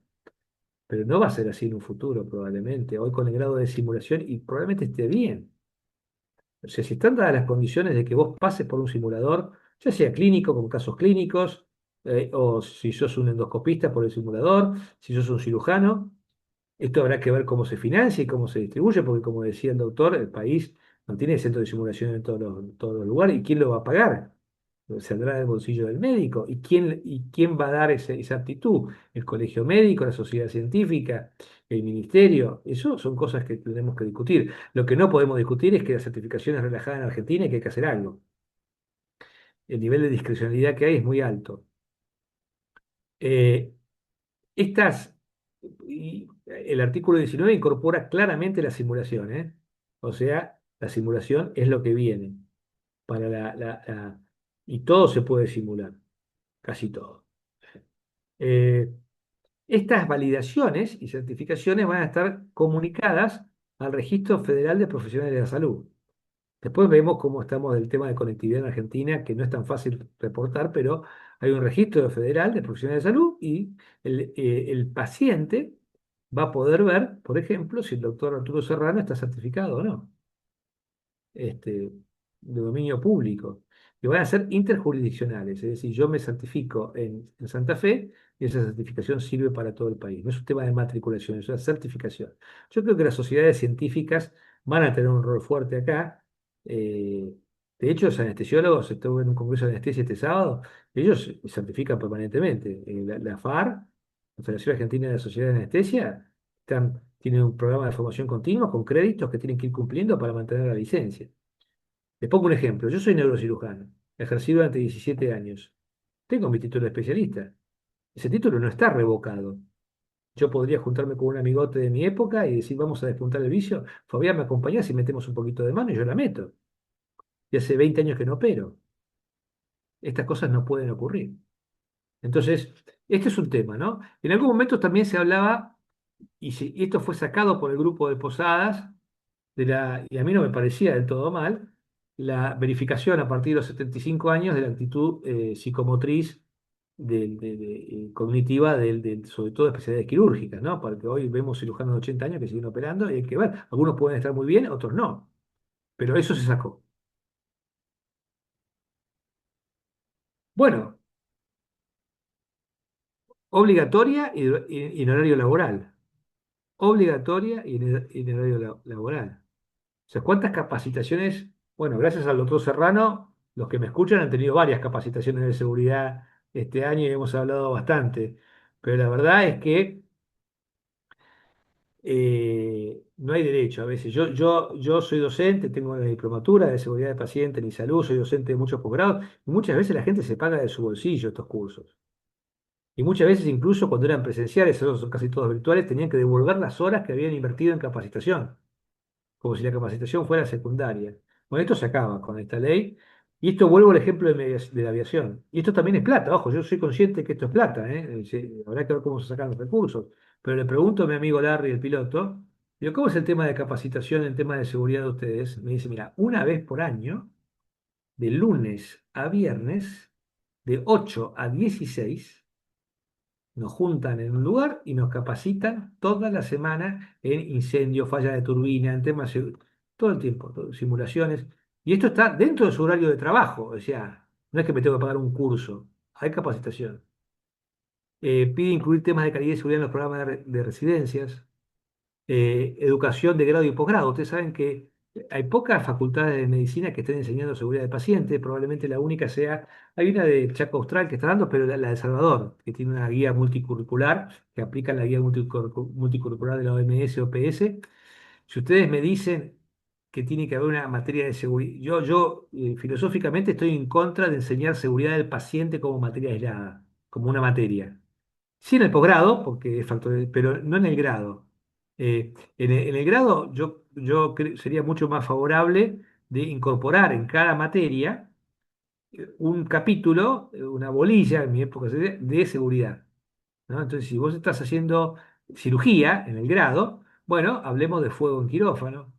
Pero no va a ser así en un futuro, probablemente. Hoy con el grado de simulación y probablemente esté bien. O sea, si están dadas las condiciones de que vos pases por un simulador, ya sea clínico, con casos clínicos, o si sos un endoscopista por el simulador, si sos un cirujano, esto habrá que ver cómo se financia y cómo se distribuye, porque como decía el doctor, el país no tiene centro de simulación en todos los lugares. ¿Y quién lo va a pagar? Saldrá del bolsillo del médico. ¿Y quién va a dar esa aptitud? ¿El colegio médico, la sociedad científica, el ministerio? Eso son cosas que tenemos que discutir. Lo que no podemos discutir es que la certificación es relajada en Argentina y que hay que hacer algo. El nivel de discrecionalidad que hay es muy alto. Eh, Estas, el artículo 19 incorpora claramente la simulación, ¿eh? O sea, la simulación es lo que viene para y todo se puede simular, casi todo. Eh, Estas validaciones y certificaciones van a estar comunicadas al Registro Federal de Profesionales de la Salud. Después vemos cómo estamos del tema de conectividad en Argentina, que no es tan fácil reportar, pero hay un registro federal de profesionales de salud y el paciente va a poder ver, por ejemplo, si el doctor Arturo Serrano está certificado o no, este, de dominio público. Que van a ser interjurisdiccionales, es decir, yo me certifico en Santa Fe y esa certificación sirve para todo el país. No es un tema de matriculación, es una certificación. Yo creo que las sociedades científicas van a tener un rol fuerte acá. Eh, de hecho, los anestesiólogos, estuve en un congreso de anestesia este sábado, ellos se certifican permanentemente. La FAR, la Federación Argentina de Sociedades de Anestesia, tienen un programa de formación continua con créditos que tienen que ir cumpliendo para mantener la licencia. Les pongo un ejemplo. Yo soy neurocirujano, ejercí durante 17 años. Tengo mi título de especialista. Ese título no está revocado. Yo podría juntarme con un amigote de mi época y decir, vamos a despuntar el vicio. Fabián, ¿me acompañás y metemos un poquito de mano? Y yo la meto. Y hace 20 años que no opero. Estas cosas no pueden ocurrir. Entonces, este es un tema, ¿no? En algún momento también se hablaba, y esto fue sacado por el grupo de Posadas, y a mí no me parecía del todo mal, la verificación a partir de los 75 años de la actitud psicomotriz cognitiva, sobre todo de especialidades quirúrgicas, ¿no? Porque hoy vemos cirujanos de 80 años que siguen operando y hay que ver, algunos pueden estar muy bien, otros no, pero eso se sacó. Bueno, obligatoria y en horario laboral. Obligatoria y en horario laboral. O sea, ¿cuántas capacitaciones? Bueno, gracias al doctor Serrano, los que me escuchan han tenido varias capacitaciones de seguridad este año y hemos hablado bastante. Pero la verdad es que no hay derecho a veces. Yo soy docente, tengo la diplomatura de seguridad de pacientes y salud, soy docente de muchos posgrados, y muchas veces la gente se paga de su bolsillo estos cursos. Y muchas veces, incluso cuando eran presenciales, ahora son casi todos virtuales, tenían que devolver las horas que habían invertido en capacitación como si la capacitación fuera secundaria. Bueno, esto se acaba con esta ley. Y esto vuelvo al ejemplo de la aviación. Y esto también es plata. Ojo, yo soy consciente que esto es plata, ¿eh? Habrá que ver cómo se sacan los recursos. Pero le pregunto a mi amigo Larry, el piloto, digo, ¿cómo es el tema de capacitación en tema de seguridad de ustedes? Me dice, mira, una vez por año, de lunes a viernes, de 8 a 16 nos juntan en un lugar y nos capacitan toda la semana en incendio, falla de turbina, en temas, todo el tiempo, simulaciones. Y esto está dentro de su horario de trabajo, o sea, no es que me tengo que pagar un curso, hay capacitación. Pide incluir temas de calidad y seguridad en los programas de residencias, educación de grado y posgrado. Ustedes saben que hay pocas facultades de medicina que estén enseñando seguridad del paciente, probablemente la única sea, hay una de Chaco Austral que está dando, pero la de Salvador, que tiene una guía multicurricular, que aplica la guía multicurricular de la OMS o PS. Si ustedes me dicen que tiene que haber una materia de seguridad, yo filosóficamente estoy en contra de enseñar seguridad del paciente como materia aislada, como una materia. Sí en el posgrado, porque es factor, pero no en el grado. En el grado sería mucho más favorable de incorporar en cada materia un capítulo, una bolilla, en mi época, de seguridad, ¿no? Entonces, si vos estás haciendo cirugía en el grado, bueno, hablemos de fuego en quirófano,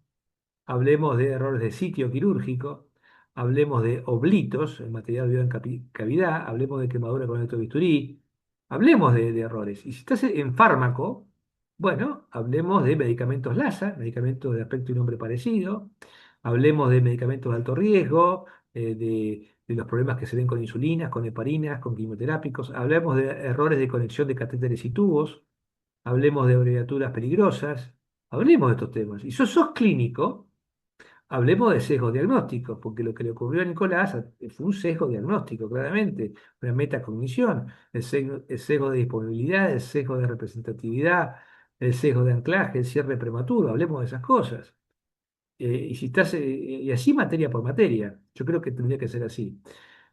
hablemos de errores de sitio quirúrgico, hablemos de oblitos en material de cavidad, hablemos de quemadura con electrobisturí, hablemos de errores. Y si estás en fármaco, bueno, hablemos de medicamentos LASA, medicamentos de aspecto y nombre parecido, hablemos de medicamentos de alto riesgo, de los problemas que se ven con insulinas, con heparinas, con quimioterápicos, hablemos de errores de conexión de catéteres y tubos, hablemos de abreviaturas peligrosas, hablemos de estos temas. Y si sos clínico, hablemos de sesgo diagnóstico, porque lo que le ocurrió a Nicolás fue un sesgo diagnóstico, claramente, una metacognición, el sesgo de disponibilidad, el sesgo de representatividad, el sesgo de anclaje, el cierre prematuro, hablemos de esas cosas. Y así materia por materia, yo creo que tendría que ser así.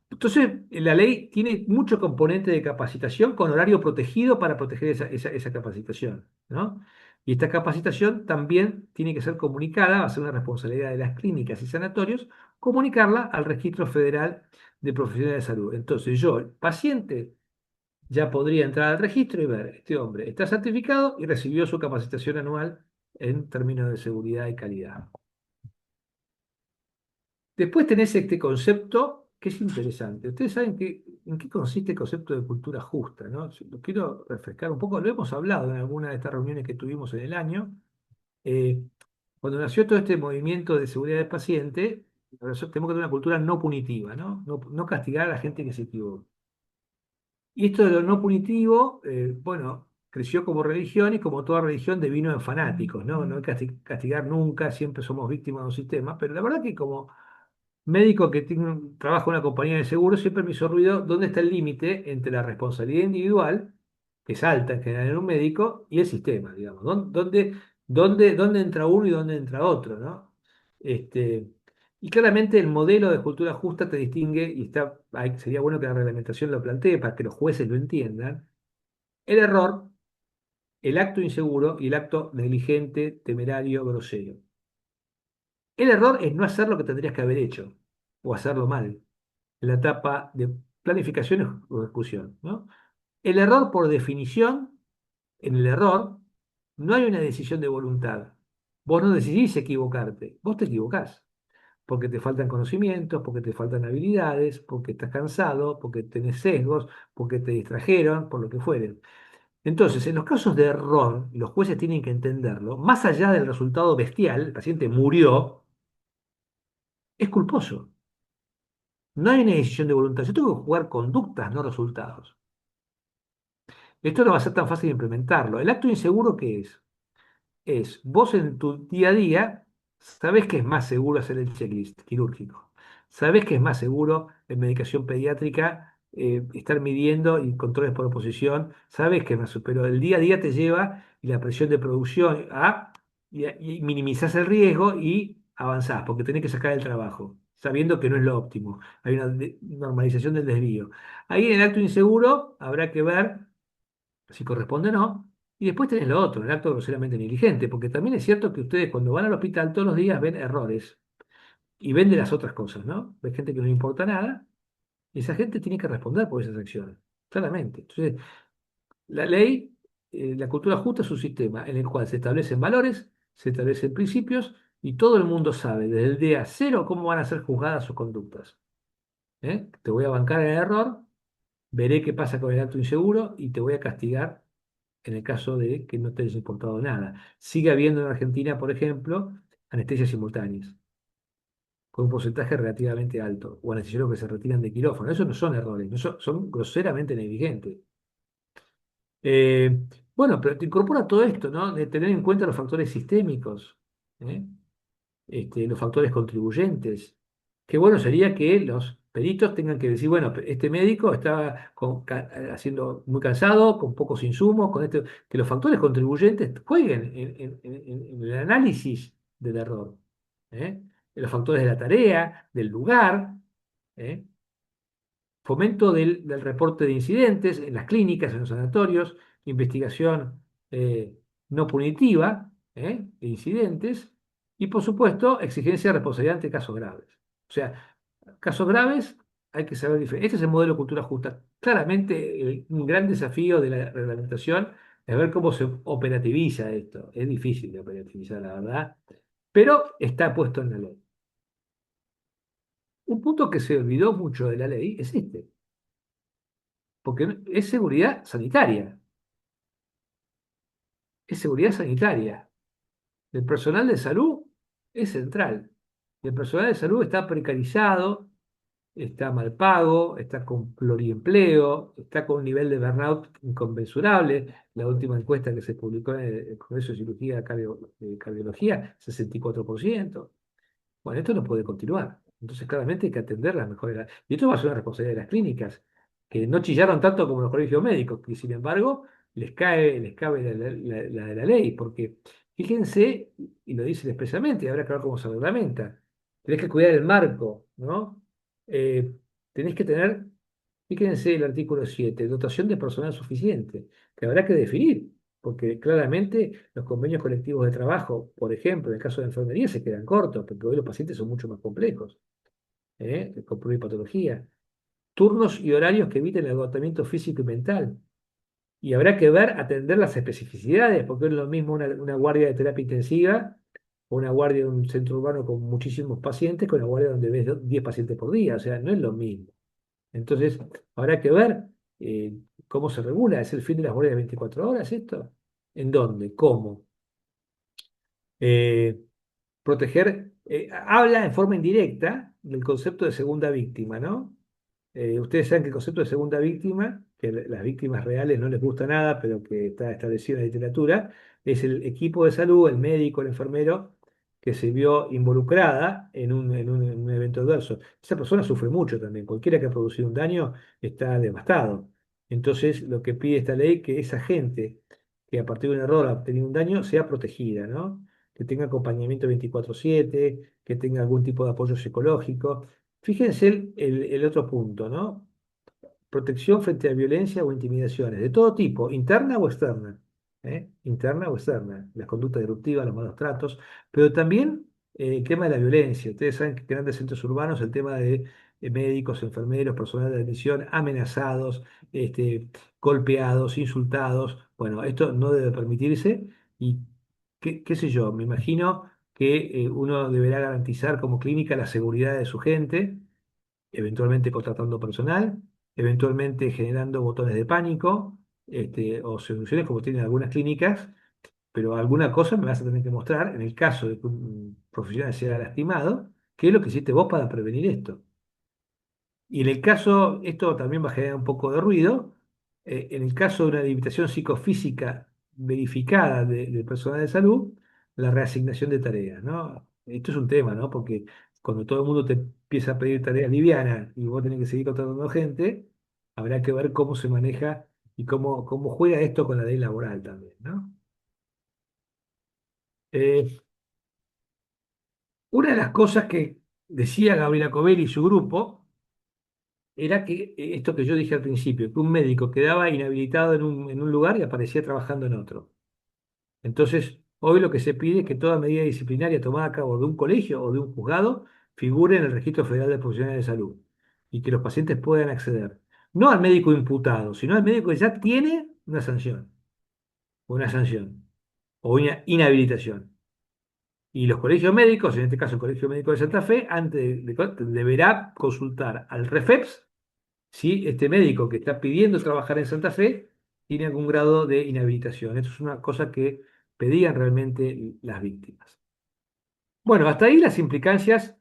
Entonces, la ley tiene mucho componente de capacitación con horario protegido para proteger esa capacitación, ¿no? Y esta capacitación también tiene que ser comunicada, va a ser una responsabilidad de las clínicas y sanatorios, comunicarla al Registro Federal de Profesionales de Salud. Entonces, yo, el paciente, ya podría entrar al registro y ver, este hombre está certificado y recibió su capacitación anual en términos de seguridad y calidad. Después tenés este concepto que es interesante. Ustedes saben en qué consiste el concepto de cultura justa, ¿no? Lo quiero refrescar un poco. Lo hemos hablado en alguna de estas reuniones que tuvimos en el año. Eh, Cuando nació todo este movimiento de seguridad del paciente, tenemos que tener una cultura no punitiva, ¿no? No castigar a la gente que se equivoca. Y esto de lo no punitivo, bueno, creció como religión y como toda religión devino en fanáticos, ¿no? No hay que castigar nunca, siempre somos víctimas de un sistema, pero la verdad que como médico que trabaja en una compañía de seguros, siempre me hizo ruido dónde está el límite entre la responsabilidad individual, que es alta en general en un médico, y el sistema, digamos. ¿Dónde entra uno y dónde entra otro, ¿no? Este, y claramente el modelo de cultura justa te distingue, y sería bueno que la reglamentación lo plantee para que los jueces lo entiendan, el error, el acto inseguro y el acto negligente, temerario, grosero. El error es no hacer lo que tendrías que haber hecho o hacerlo mal en la etapa de planificación o ejecución, ¿no? El error, por definición, en el error no hay una decisión de voluntad. Vos no decidís equivocarte, vos te equivocás, porque te faltan conocimientos, porque te faltan habilidades, porque estás cansado, porque tenés sesgos, porque te distrajeron, por lo que fueren. Entonces, en los casos de error, y los jueces tienen que entenderlo, más allá del resultado bestial, el paciente murió, es culposo. No hay una decisión de voluntad. Yo tengo que jugar conductas, no resultados. Esto no va a ser tan fácil de implementarlo. ¿El acto inseguro qué es? Vos en tu día a día sabés que es más seguro hacer el checklist quirúrgico. Sabés que es más seguro en medicación pediátrica estar midiendo y controles por oposición. Sabés que es más, pero el día a día te lleva y la presión de producción y minimizás el riesgo y avanzás, porque tenés que sacar el trabajo, sabiendo que no es lo óptimo. Hay una normalización del desvío. Ahí en el acto inseguro habrá que ver si corresponde o no. Y después tenés lo otro, el acto groseramente negligente, porque también es cierto que ustedes cuando van al hospital todos los días ven errores. y vende las otras cosas, ¿no? Hay gente que no le importa nada y esa gente tiene que responder por esas acciones, claramente. Entonces, la ley, la cultura justa es un sistema en el cual se establecen valores, se establecen principios y todo el mundo sabe desde el día cero cómo van a ser juzgadas sus conductas. ¿Eh? Te voy a bancar en el error, veré qué pasa con el acto inseguro y te voy a castigar en el caso de que no te haya importado nada. Sigue habiendo en Argentina, por ejemplo, anestesias simultáneas, con un porcentaje relativamente alto, o anestesiólogos que se retiran de quirófano. Esos no son errores, no son groseramente negligentes. Eh, bueno, pero te incorpora todo esto, ¿no? De tener en cuenta los factores sistémicos, ¿eh? Los factores contribuyentes. Qué bueno sería que los peritos tengan que decir, bueno, este médico estaba haciendo muy cansado, con pocos insumos, con esto, que los factores contribuyentes jueguen en el análisis del error, ¿eh? Los factores de la tarea, del lugar, ¿eh? Fomento del reporte de incidentes en las clínicas, en los sanatorios, investigación no punitiva de incidentes y, por supuesto, exigencia de responsabilidad ante casos graves. O sea, casos graves hay que saber diferenciar. Este es el modelo de cultura justa. Claramente, un gran desafío de la reglamentación es ver cómo se operativiza esto. Es difícil de operativizar, la verdad, pero está puesto en la ley. Un punto que se olvidó mucho de la ley es este, porque es seguridad sanitaria, es seguridad sanitaria. El personal de salud es central. El personal de salud está precarizado, está mal pago, está con pluriempleo, está con un nivel de burnout inconmensurable. La última encuesta que se publicó en el Congreso de Cirugía de Cardiología, 64%. Bueno, esto no puede continuar. Entonces, claramente hay que atender las mejores. Y esto va a ser una responsabilidad de las clínicas, que no chillaron tanto como los colegios médicos, que sin embargo les cabe la de la ley, porque fíjense, y lo dicen expresamente, y habrá que ver cómo se reglamenta. Tenés que cuidar el marco, ¿no? Eh, tenés que tener, fíjense el artículo 7 dotación de personal suficiente, que habrá que definir. Porque claramente los convenios colectivos de trabajo, por ejemplo, en el caso de enfermería, se quedan cortos, porque hoy los pacientes son mucho más complejos, con pluripatología. Turnos y horarios que eviten el agotamiento físico y mental. Y habrá que ver, atender las especificidades, porque no es lo mismo una guardia de terapia intensiva o una guardia de un centro urbano con muchísimos pacientes que una guardia donde ves 10 pacientes por día. O sea, no es lo mismo. Entonces, habrá que ver cómo se regula. ¿Es el fin de las guardias de 24 horas esto? ¿En dónde? ¿Cómo? Eh, proteger, habla en forma indirecta del concepto de segunda víctima, ¿no? Ustedes saben que el concepto de segunda víctima, que las víctimas reales no les gusta nada, pero que está establecido en la literatura, es el equipo de salud, el médico, el enfermero, que se vio involucrada en un evento adverso. Esa persona sufre mucho también. Cualquiera que ha producido un daño está devastado. Entonces, lo que pide esta ley es que esa gente que a partir de un error ha tenido un daño sea protegida, ¿no? Que tenga acompañamiento 24/7, que tenga algún tipo de apoyo psicológico. Fíjense el otro punto, ¿no? Protección frente a violencia o intimidaciones, de todo tipo, interna o externa, interna o externa, las conductas disruptivas, los malos tratos, pero también el tema de la violencia. Ustedes saben que en grandes centros urbanos el tema de médicos, enfermeros, personal de admisión amenazados, golpeados, insultados. Bueno, esto no debe permitirse y qué sé yo, me imagino que uno deberá garantizar como clínica la seguridad de su gente, eventualmente contratando personal, eventualmente generando botones de pánico, o soluciones como tienen algunas clínicas, pero alguna cosa me vas a tener que mostrar en el caso de que un profesional sea lastimado, qué es lo que hiciste vos para prevenir esto. Y en el caso, esto también va a generar un poco de ruido, en el caso de una debilitación psicofísica verificada del personal de salud, la reasignación de tareas, ¿no? Esto es un tema, ¿no? Porque cuando todo el mundo te empieza a pedir tareas livianas y vos tenés que seguir contratando gente, habrá que ver cómo se maneja y cómo juega esto con la ley laboral también, ¿no? Eh, una de las cosas que decía Gabriela Covelli y su grupo, era que esto que yo dije al principio, que un médico quedaba inhabilitado en un lugar y aparecía trabajando en otro. Entonces, hoy lo que se pide es que toda medida disciplinaria tomada a cabo de un colegio o de un juzgado figure en el Registro Federal de Profesionales de Salud y que los pacientes puedan acceder. No al médico imputado, sino al médico que ya tiene una sanción o una inhabilitación. Y los colegios médicos, en este caso el Colegio Médico de Santa Fe, deberá consultar al REFEPS si este médico que está pidiendo trabajar en Santa Fe tiene algún grado de inhabilitación. Esto es una cosa que pedían realmente las víctimas. Bueno, hasta ahí las implicancias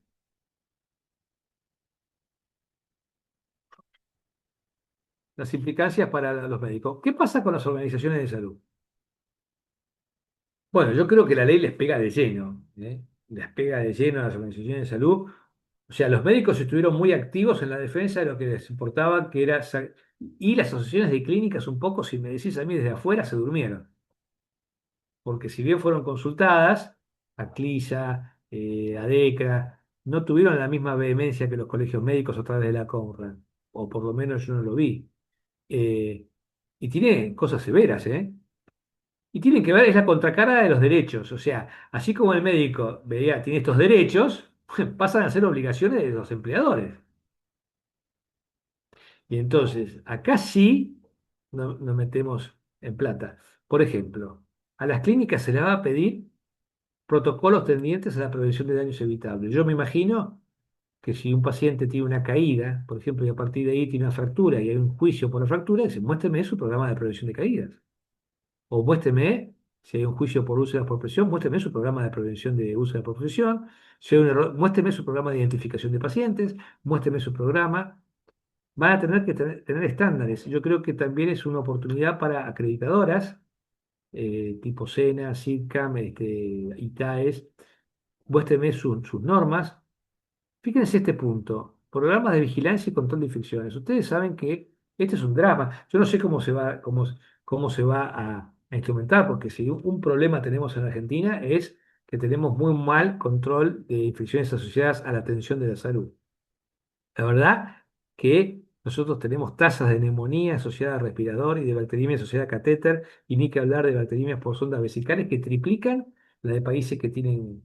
para los médicos. ¿Qué pasa con las organizaciones de salud? Bueno, yo creo que la ley les pega de lleno, ¿eh? Les pega de lleno a las organizaciones de salud. O sea, los médicos estuvieron muy activos en la defensa de lo que les importaba, que era... Y las asociaciones de clínicas un poco, si me decís a mí desde afuera, se durmieron. Porque si bien fueron consultadas, ACLISA, ADECRA, no tuvieron la misma vehemencia que los colegios médicos a través de la CONRAD, o por lo menos yo no lo vi. Eh, y tiene cosas severas, ¿eh? Y tienen que ver, es la contracara de los derechos. O sea, así como el médico veía, tiene estos derechos, pasan a ser obligaciones de los empleadores. Y entonces, acá sí nos metemos en plata. Por ejemplo, a las clínicas se les va a pedir protocolos tendientes a la prevención de daños evitables. Yo me imagino que si un paciente tiene una caída, por ejemplo, y a partir de ahí tiene una fractura y hay un juicio por la fractura, dice, muéstreme su programa de prevención de caídas. O muéstreme, si hay un juicio por úlceras por presión, muéstreme su programa de prevención de úlceras por presión. Si hay un error, muéstreme su programa de identificación de pacientes, muéstreme su programa. Van a tener que tener estándares. Yo creo que también es una oportunidad para acreditadoras, tipo SENA, SIDCAM, ITAES, muéstreme sus normas. Fíjense este punto, programas de vigilancia y control de infecciones. Ustedes saben que este es un drama. Yo no sé cómo se va a instrumentar, porque si un problema tenemos en Argentina es que tenemos muy mal control de infecciones asociadas a la atención de la salud. La verdad que nosotros tenemos tasas de neumonía asociada a respirador y de bacteriemia asociada a catéter, y ni que hablar de bacteriemias por sondas vesicales que triplican la de países que tienen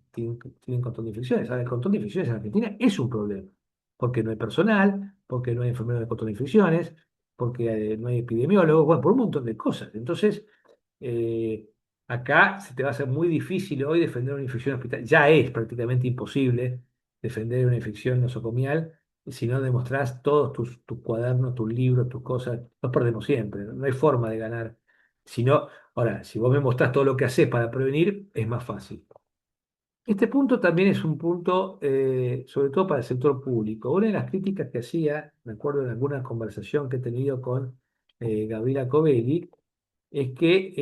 control de infecciones. Ahora, el control de infecciones en Argentina es un problema, porque no hay personal, porque no hay enfermeros de control de infecciones, porque no hay epidemiólogos, bueno, por un montón de cosas. Entonces, eh, acá se te va a hacer muy difícil hoy defender una infección hospitalaria. Ya es prácticamente imposible defender una infección nosocomial si no demostrás todos tus cuadernos, tus libros, tus cosas. Nos perdemos siempre, no hay forma de ganar. Ahora, si vos me mostrás todo lo que hacés para prevenir, es más fácil. Este punto también es un punto, sobre todo para el sector público. Una de las críticas que hacía, me acuerdo de alguna conversación que he tenido con Gabriela Covelli, es que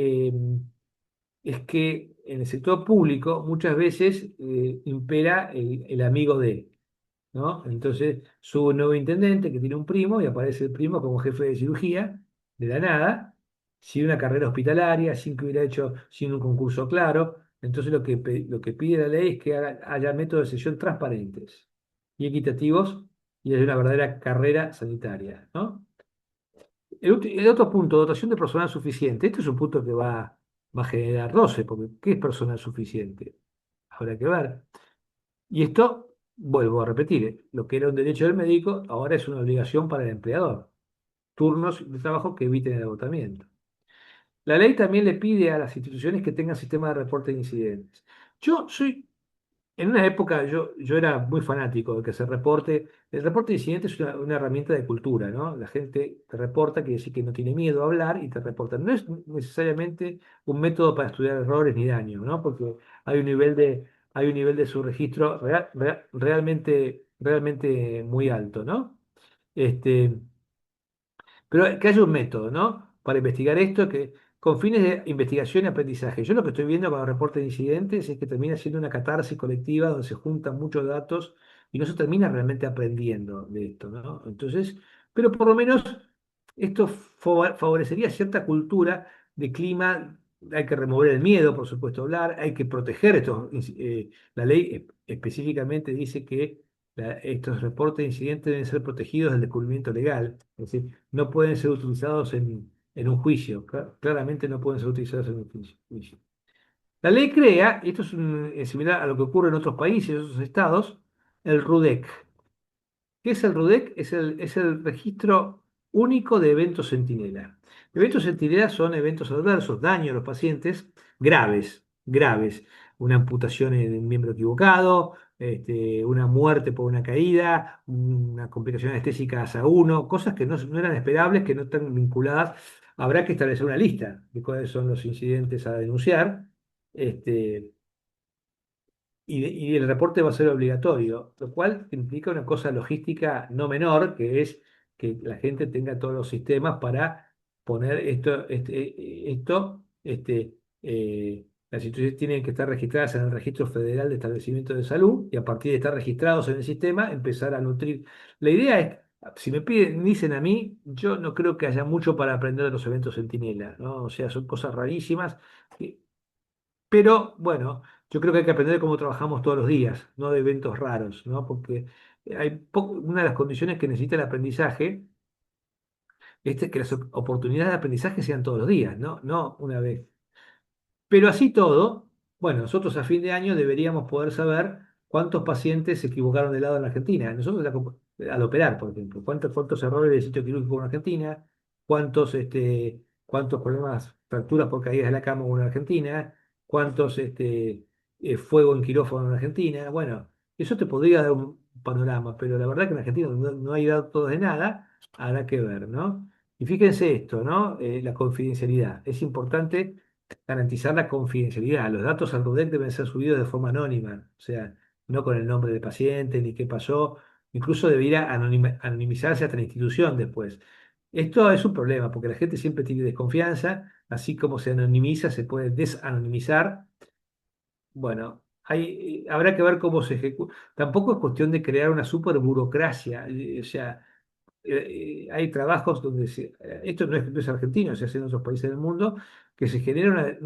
en el sector público muchas veces impera el amigo de, ¿no? Entonces sube un nuevo intendente que tiene un primo y aparece el primo como jefe de cirugía, de la nada, sin una carrera hospitalaria, sin un concurso claro. Entonces lo que pide la ley es que haya métodos de selección transparentes y equitativos y haya una verdadera carrera sanitaria, ¿no? El otro punto, dotación de personal suficiente. Este es un punto que va a generar roce, porque ¿qué es personal suficiente? Habrá que ver. Y esto, vuelvo a repetir, lo que era un derecho del médico, ahora es una obligación para el empleador. Turnos de trabajo que eviten el agotamiento. La ley también le pide a las instituciones que tengan sistema de reporte de incidentes. Yo soy En una época yo era muy fanático de que se reporte. El reporte de incidentes es una herramienta de cultura, ¿no? La gente te reporta, quiere decir que no tiene miedo a hablar y te reporta. No es necesariamente un método para estudiar errores ni daños, ¿no? Porque hay un nivel de subregistro realmente muy alto, ¿no? Este, pero que haya un método, ¿no? Para investigar esto, que con fines de investigación y aprendizaje. Yo lo que estoy viendo con los reportes de incidentes es que termina siendo una catarsis colectiva donde se juntan muchos datos y no se termina realmente aprendiendo de esto, ¿no? Entonces, pero por lo menos esto favorecería cierta cultura de clima. Hay que remover el miedo, por supuesto, hablar, hay que proteger la ley específicamente dice que estos reportes de incidentes deben ser protegidos del descubrimiento legal, es decir, no pueden ser utilizados en un juicio, claramente no pueden ser utilizados en un juicio. La ley crea, y esto es similar a lo que ocurre en otros países, en otros estados, el RUDEC. ¿Qué es el RUDEC? Es el registro único de eventos centinela. Eventos centinela son eventos adversos, daño a los pacientes graves, graves. Una amputación en el miembro equivocado, una muerte por una caída, una complicación anestésica asa 1, cosas que no eran esperables, que no están vinculadas. Habrá que establecer una lista de cuáles son los incidentes a denunciar. Este, y el reporte va a ser obligatorio, lo cual implica una cosa logística no menor, que es que la gente tenga todos los sistemas para poner las instituciones tienen que estar registradas en el Registro Federal de Establecimientos de Salud y a partir de estar registrados en el sistema, empezar a nutrir. La idea es, si me piden, dicen a mí, yo no creo que haya mucho para aprender de los eventos Centinela, ¿no? O sea, son cosas rarísimas. Pero bueno, yo creo que hay que aprender cómo trabajamos todos los días, no de eventos raros, ¿no? Porque una de las condiciones que necesita el aprendizaje es que las oportunidades de aprendizaje sean todos los días, ¿no? No una vez. Pero así todo, bueno, nosotros a fin de año deberíamos poder saber cuántos pacientes se equivocaron de lado en la Argentina. Nosotros al operar, por ejemplo, cuántos errores de sitio quirúrgico hubo en Argentina, cuántos problemas, fracturas por caídas de la cama hubo en Argentina, cuántos fuego en quirófano en Argentina. Bueno, eso te podría dar un panorama, pero la verdad que en Argentina no hay datos de nada, habrá que ver, ¿no? Y fíjense esto, ¿no? La confidencialidad. Es importante garantizar la confidencialidad. Los datos al RUDEC deben ser subidos de forma anónima, o sea, no con el nombre del paciente ni qué pasó. Incluso debiera anonimizarse hasta la institución después. Esto es un problema porque la gente siempre tiene desconfianza, así como se anonimiza, se puede desanonimizar. Bueno, habrá que ver cómo se ejecuta. Tampoco es cuestión de crear una super burocracia, o sea, hay trabajos donde esto no es argentino, se hace en otros países del mundo, que se genera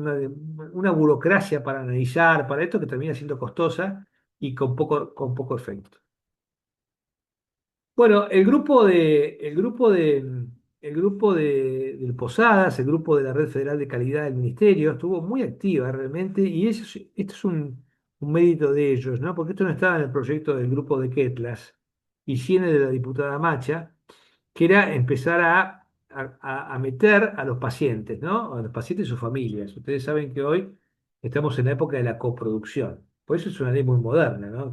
una burocracia para analizar, para esto que termina siendo costosa y con poco efecto. Bueno, del Posadas, el grupo de la Red Federal de Calidad del Ministerio, estuvo muy activa realmente, y esto es un mérito de ellos, ¿no? Porque esto no estaba en el proyecto del grupo de Ketlas, y sí en el de la diputada Macha, que era empezar a meter a los pacientes, ¿no? A los pacientes y sus familias. Ustedes saben que hoy estamos en la época de la coproducción. Por eso es una ley muy moderna, ¿no?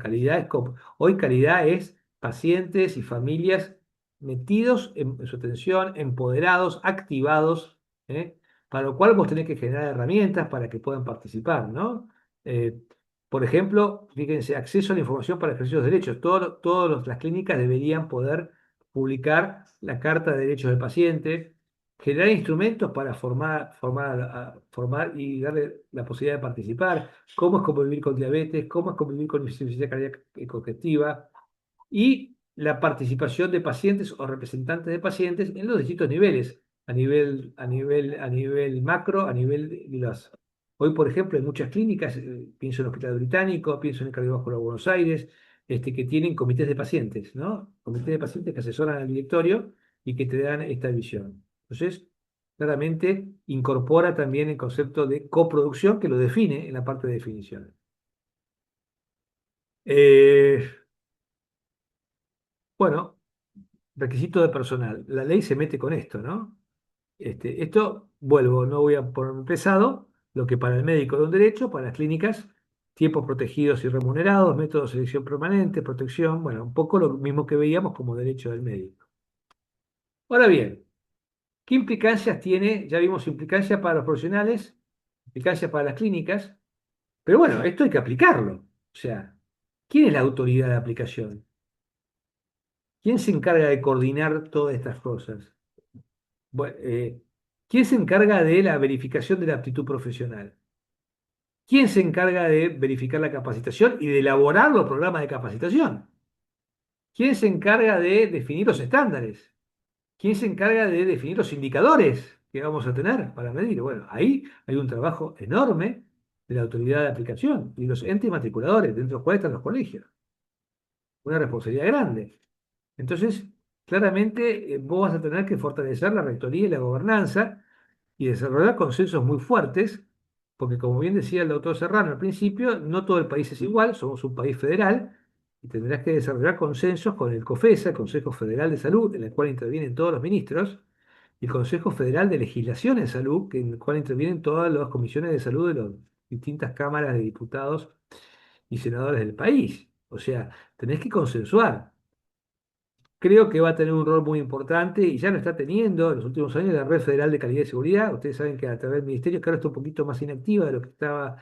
Hoy calidad es pacientes y familias metidos en su atención, empoderados, activados, ¿eh? Para lo cual vos tenés que generar herramientas para que puedan participar, ¿no? Eh, por ejemplo, fíjense, acceso a la información para ejercer los derechos. Todas las clínicas deberían poder publicar la Carta de Derechos del Paciente, generar instrumentos para formar y darle la posibilidad de participar, cómo es convivir con diabetes, cómo es convivir con insuficiencia cardíaca congestiva, y la participación de pacientes o representantes de pacientes en los distintos niveles, a nivel macro, a nivel de las. Hoy, por ejemplo, en muchas clínicas, pienso en el Hospital Británico, pienso en el Cardiovascular de Buenos Aires, que tienen comités de pacientes, ¿no? Comités de pacientes que asesoran al directorio y que te dan esta visión. Entonces, claramente incorpora también el concepto de coproducción que lo define en la parte de definición. Eh, bueno, requisito de personal. La ley se mete con esto, ¿no? Esto, vuelvo, no voy a poner pesado, lo que para el médico es un derecho, para las clínicas, tiempos protegidos y remunerados, métodos de selección permanente, protección, bueno, un poco lo mismo que veíamos como derecho del médico. Ahora bien, ¿qué implicancias tiene? Ya vimos implicancias para los profesionales, implicancias para las clínicas, pero bueno, esto hay que aplicarlo. O sea, ¿quién es la autoridad de aplicación? ¿Quién se encarga de coordinar todas estas cosas? ¿Quién se encarga de la verificación de la aptitud profesional? ¿Quién se encarga de verificar la capacitación y de elaborar los programas de capacitación? ¿Quién se encarga de definir los estándares? ¿Quién se encarga de definir los indicadores que vamos a tener para medir? Bueno, ahí hay un trabajo enorme de la autoridad de aplicación y los entes matriculadores, dentro de los cuales están los colegios. Una responsabilidad grande. Entonces, claramente vos vas a tener que fortalecer la rectoría y la gobernanza y desarrollar consensos muy fuertes, porque como bien decía el doctor Serrano al principio, no todo el país es igual, somos un país federal, y tendrás que desarrollar consensos con el COFESA, el Consejo Federal de Salud, en el cual intervienen todos los ministros, y el Consejo Federal de Legislación en Salud, en el cual intervienen todas las comisiones de salud de las distintas cámaras de diputados y senadores del país. O sea, tenés que consensuar. Creo que va a tener un rol muy importante y ya lo está teniendo en los últimos años la Red Federal de Calidad y Seguridad. Ustedes saben que a través del Ministerio, que ahora está un poquito más inactiva de lo que estaba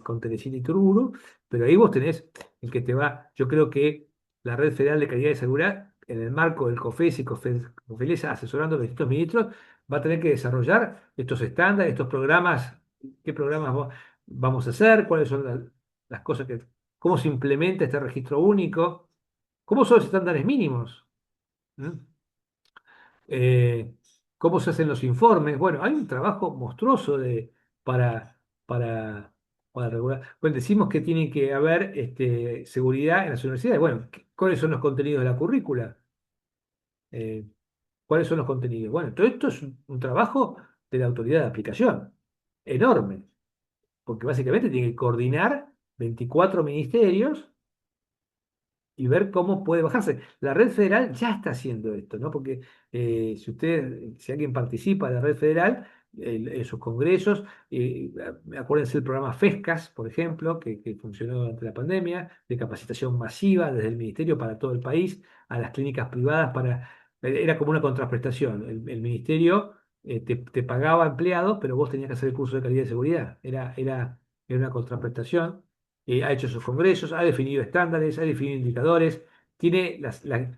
con Teresina y Turburu, pero ahí vos tenés el que te va. Yo creo que la Red Federal de Calidad y Seguridad, en el marco del COFES y COFELESA, asesorando a los distintos ministros, va a tener que desarrollar estos estándares, estos programas, qué programas vamos a hacer, cuáles son las cosas que, cómo se implementa este registro único. ¿Cómo son los estándares mínimos? ¿Mm? Eh, ¿Cómo se hacen los informes? Bueno, hay un trabajo monstruoso para, para, para regular. Bueno, decimos que tiene que haber seguridad en las universidades. Bueno, ¿cuáles son los contenidos de la currícula? Eh, ¿Cuáles son los contenidos? Bueno, todo esto es un trabajo de la autoridad de aplicación, enorme, porque básicamente tiene que coordinar 24 ministerios y ver cómo puede bajarse. La red federal ya está haciendo esto, ¿no? Porque si alguien participa de la red federal, en sus congresos, acuérdense del programa FESCAS, por ejemplo, que funcionó durante la pandemia, de capacitación masiva desde el ministerio para todo el país, a las clínicas privadas era como una contraprestación. El ministerio te pagaba empleados, pero vos tenías que hacer el curso de calidad y seguridad. Era una contraprestación. Ha hecho sus congresos, ha definido estándares, ha definido indicadores, tiene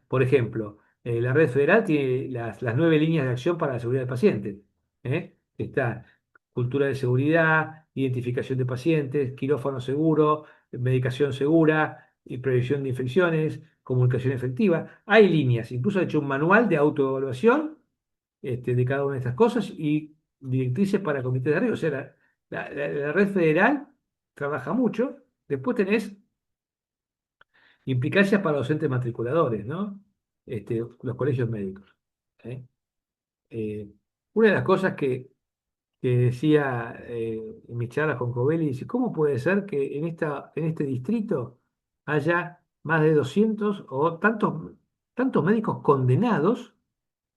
por ejemplo, la red federal tiene las 9 líneas de acción para la seguridad del paciente. Está cultura de seguridad, identificación de pacientes, quirófano seguro, medicación segura y prevención de infecciones, comunicación efectiva. Hay líneas, incluso ha hecho un manual de autoevaluación de cada una de estas cosas y directrices para comités de riesgo. O sea, la red federal trabaja mucho. Después tenés implicancias para docentes matriculadores, ¿no? Los colegios médicos. ¿Eh? Eh, una de las cosas que decía en mis charlas con Covelli, dice, ¿cómo puede ser que en este distrito haya más de 200 o tantos médicos condenados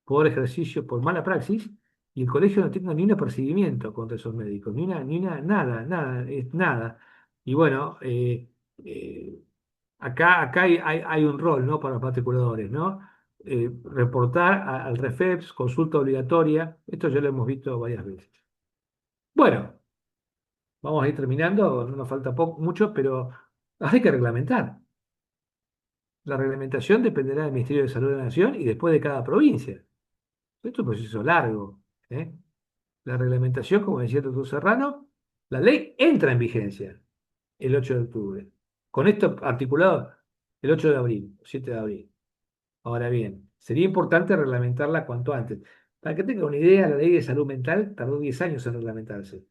por ejercicio, por mala praxis, y el colegio no tenga ni un apercibimiento contra esos médicos, nada, es nada? Y bueno, eh, acá hay un rol, ¿no? Para los matriculadores, ¿no? Reportar al REFEPS, consulta obligatoria, esto ya lo hemos visto varias veces. Bueno, vamos a ir terminando, no nos falta mucho, pero hay que reglamentar. La reglamentación dependerá del Ministerio de Salud de la Nación y después de cada provincia. Esto es un proceso largo. ¿Eh? La reglamentación, como decía el doctor Serrano, la ley entra en vigencia el 8 de octubre. Con esto articulado el 8 de abril, 7 de abril. Ahora bien, sería importante reglamentarla cuanto antes. Para que tenga una idea, la ley de salud mental tardó 10 años en reglamentarse.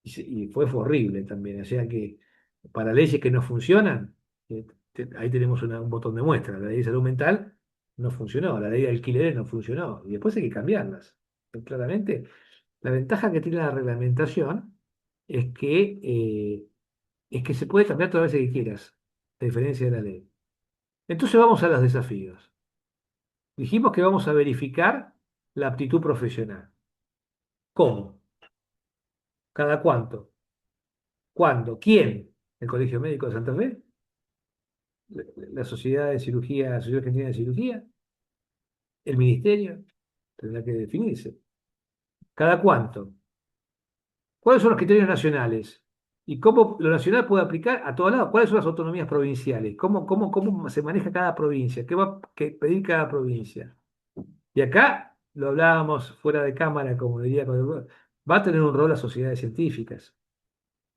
Y fue horrible también. O sea que para leyes que no funcionan, ahí tenemos un botón de muestra. La ley de salud mental no funcionó, la ley de alquileres no funcionó. Y después hay que cambiarlas. Claramente, la ventaja que tiene la reglamentación es que se puede cambiar todas las veces que quieras, a diferencia de la ley. Entonces vamos a los desafíos. Dijimos que vamos a verificar la aptitud profesional. ¿Cómo? ¿Cada cuánto? ¿Cuándo? ¿Quién? ¿El Colegio Médico de Santa Fe? ¿La Sociedad de Cirugía, la Sociedad Argentina de Cirugía? ¿El Ministerio? Tendrá que definirse. ¿Cada cuánto? ¿Cuáles son los criterios nacionales? ¿Y cómo lo nacional puede aplicar a todos lados? ¿Cuáles son las autonomías provinciales? ¿Cómo se maneja cada provincia? ¿Qué va a pedir cada provincia? Y acá lo hablábamos fuera de cámara, como diría, va a tener un rol las sociedades científicas.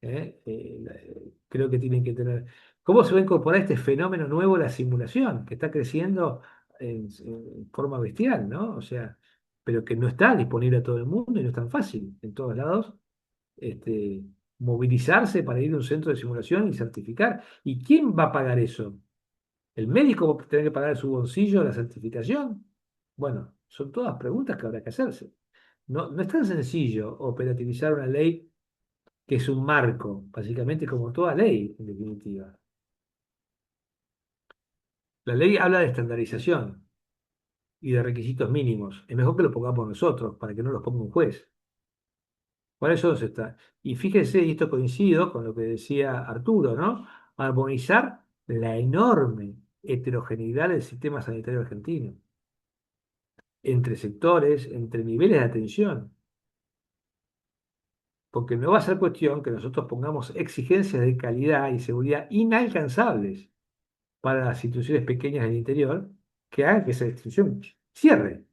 Creo que tienen que tener. ¿Cómo se va a incorporar este fenómeno nuevo, la simulación, que está creciendo en forma bestial, ¿no? O sea, pero que no está disponible a todo el mundo y no es tan fácil en todos lados este, movilizarse para ir a un centro de simulación y certificar. ¿Y quién va a pagar eso? ¿El médico va a tener que pagar de su bolsillo la certificación? Bueno, son todas preguntas que habrá que hacerse. No es tan sencillo operativizar una ley que es un marco, básicamente como toda ley, en definitiva. La ley habla de estandarización y de requisitos mínimos. Es mejor que lo pongamos nosotros, para que no los ponga un juez. Por eso se está. Y fíjense, y esto coincido con lo que decía Arturo, ¿no? Armonizar la enorme heterogeneidad del sistema sanitario argentino, entre sectores, entre niveles de atención. Porque no va a ser cuestión que nosotros pongamos exigencias de calidad y seguridad inalcanzables para las instituciones pequeñas del interior, que hagan que esa institución cierre,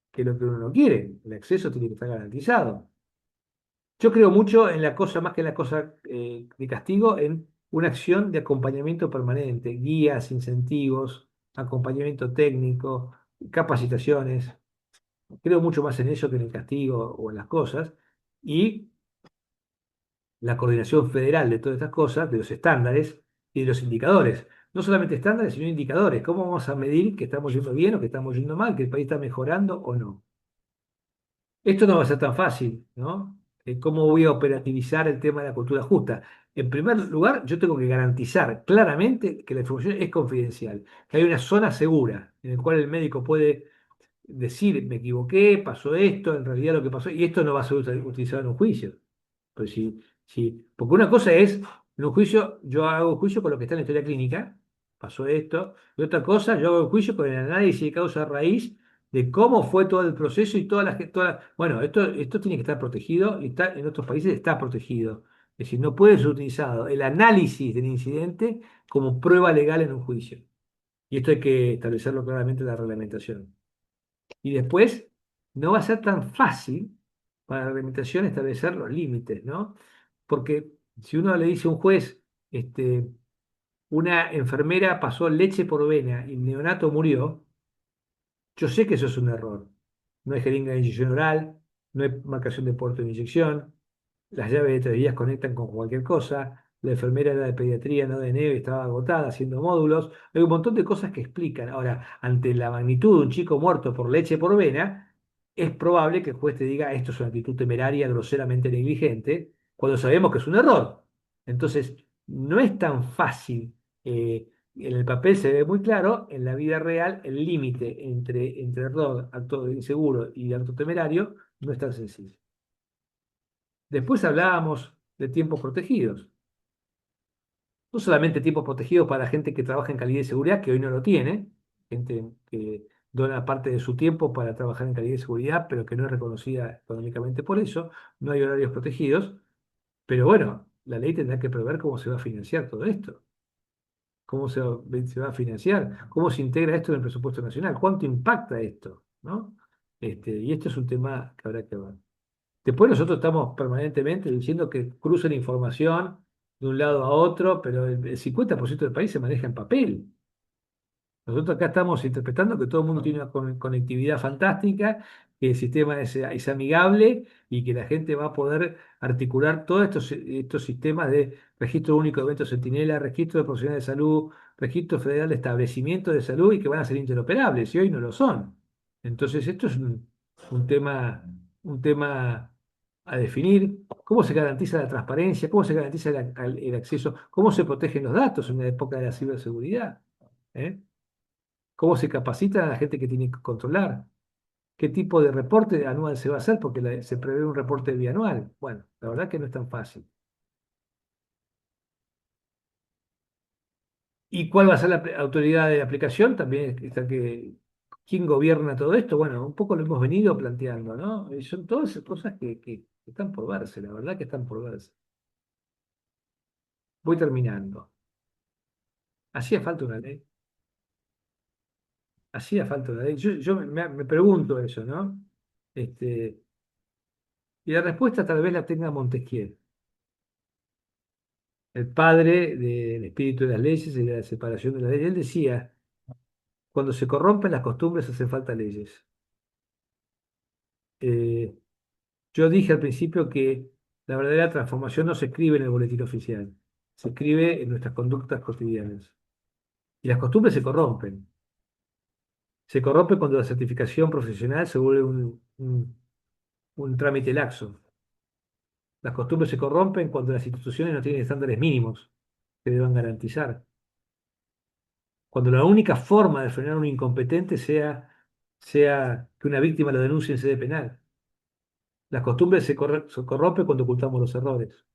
que es lo que uno no quiere. El acceso tiene que estar garantizado. Yo creo mucho en la cosa, más que en la cosa de castigo, en una acción de acompañamiento permanente, guías, incentivos, acompañamiento técnico, capacitaciones. Creo mucho más en eso que en el castigo o en las cosas. Y la coordinación federal de todas estas cosas, de los estándares y de los indicadores. No solamente estándares, sino indicadores. ¿Cómo vamos a medir que estamos yendo bien o que estamos yendo mal, que el país está mejorando o no? Esto no va a ser tan fácil, ¿no? ¿Cómo voy a operativizar el tema de la cultura justa? En primer lugar, yo tengo que garantizar claramente que la información es confidencial, que hay una zona segura en la cual el médico puede decir, me equivoqué, pasó esto, en realidad lo que pasó, y esto no va a ser utilizado en un juicio. Pues porque una cosa es, en un juicio, yo hago juicio con lo que está en la historia clínica, pasó esto, y otra cosa, yo hago juicio con el análisis de causa raíz de cómo fue todo el proceso y bueno, esto tiene que estar protegido y está, en otros países está protegido. Es decir, no puede ser utilizado el análisis del incidente como prueba legal en un juicio. Y esto hay que establecerlo claramente en la reglamentación. Y después, no va a ser tan fácil para la reglamentación establecer los límites, ¿no? Porque si uno le dice a un juez, una enfermera pasó leche por vena y el neonato murió, yo sé que eso es un error. No hay jeringa de inyección oral, no hay marcación de puerto de inyección, las llaves de 3 días conectan con cualquier cosa, la enfermera era de pediatría, no de neo, y estaba agotada haciendo módulos. Hay un montón de cosas que explican. Ahora, ante la magnitud de un chico muerto por leche por vena, es probable que el juez te diga esto es una actitud temeraria, groseramente negligente, cuando sabemos que es un error. Entonces, no es tan fácil. En el papel se ve muy claro, en la vida real el límite entre error, acto inseguro y acto temerario no es tan sencillo. Después hablábamos de tiempos protegidos. No solamente tiempos protegidos para gente que trabaja en calidad y seguridad, que hoy no lo tiene, gente que dona parte de su tiempo para trabajar en calidad y seguridad, pero que no es reconocida económicamente por eso. No hay horarios protegidos. Pero bueno, la ley tendrá que prever cómo se va a financiar todo esto. ¿Cómo se va a financiar? ¿Cómo se integra esto en el presupuesto nacional? ¿Cuánto impacta esto? ¿No? Y esto es un tema que habrá que ver. Después nosotros estamos permanentemente diciendo que cruzan información de un lado a otro, pero el 50% del país se maneja en papel. Nosotros acá estamos interpretando que todo el mundo tiene una conectividad fantástica, que el sistema es amigable y que la gente va a poder articular todos estos sistemas de registro único de eventos centinela, registro de profesionales de salud, registro federal de establecimientos de salud y que van a ser interoperables y hoy no lo son. Entonces, esto es un tema a definir. ¿Cómo se garantiza la transparencia? ¿Cómo se garantiza el acceso? ¿Cómo se protegen los datos en la época de la ciberseguridad? ¿Eh? ¿Cómo se capacita a la gente que tiene que controlar? ¿Qué tipo de reporte anual se va a hacer? Porque se prevé un reporte bianual. Bueno, la verdad que no es tan fácil. ¿Y cuál va a ser la autoridad de aplicación? También está que, ¿quién gobierna todo esto? Bueno, un poco lo hemos venido planteando, ¿no? Y son todas esas cosas que están por verse, la verdad que están por verse. Voy terminando. Hacía falta una ley. Hacía falta una ley. Yo me pregunto eso, ¿no? Este, y la respuesta tal vez la tenga Montesquieu, el padre del espíritu de las leyes y de la separación de las leyes. Él decía, cuando se corrompen las costumbres hacen falta leyes. Eh, yo dije al principio que la verdadera transformación no se escribe en el boletín oficial, se escribe en nuestras conductas cotidianas. Y las costumbres se corrompen. Se corrompen cuando la certificación profesional se vuelve un trámite laxo. Las costumbres se corrompen cuando las instituciones no tienen estándares mínimos que deban garantizar. cuando la única forma de frenar a un incompetente sea que una víctima lo denuncie en sede penal. Las costumbres se corrompen cuando ocultamos los errores.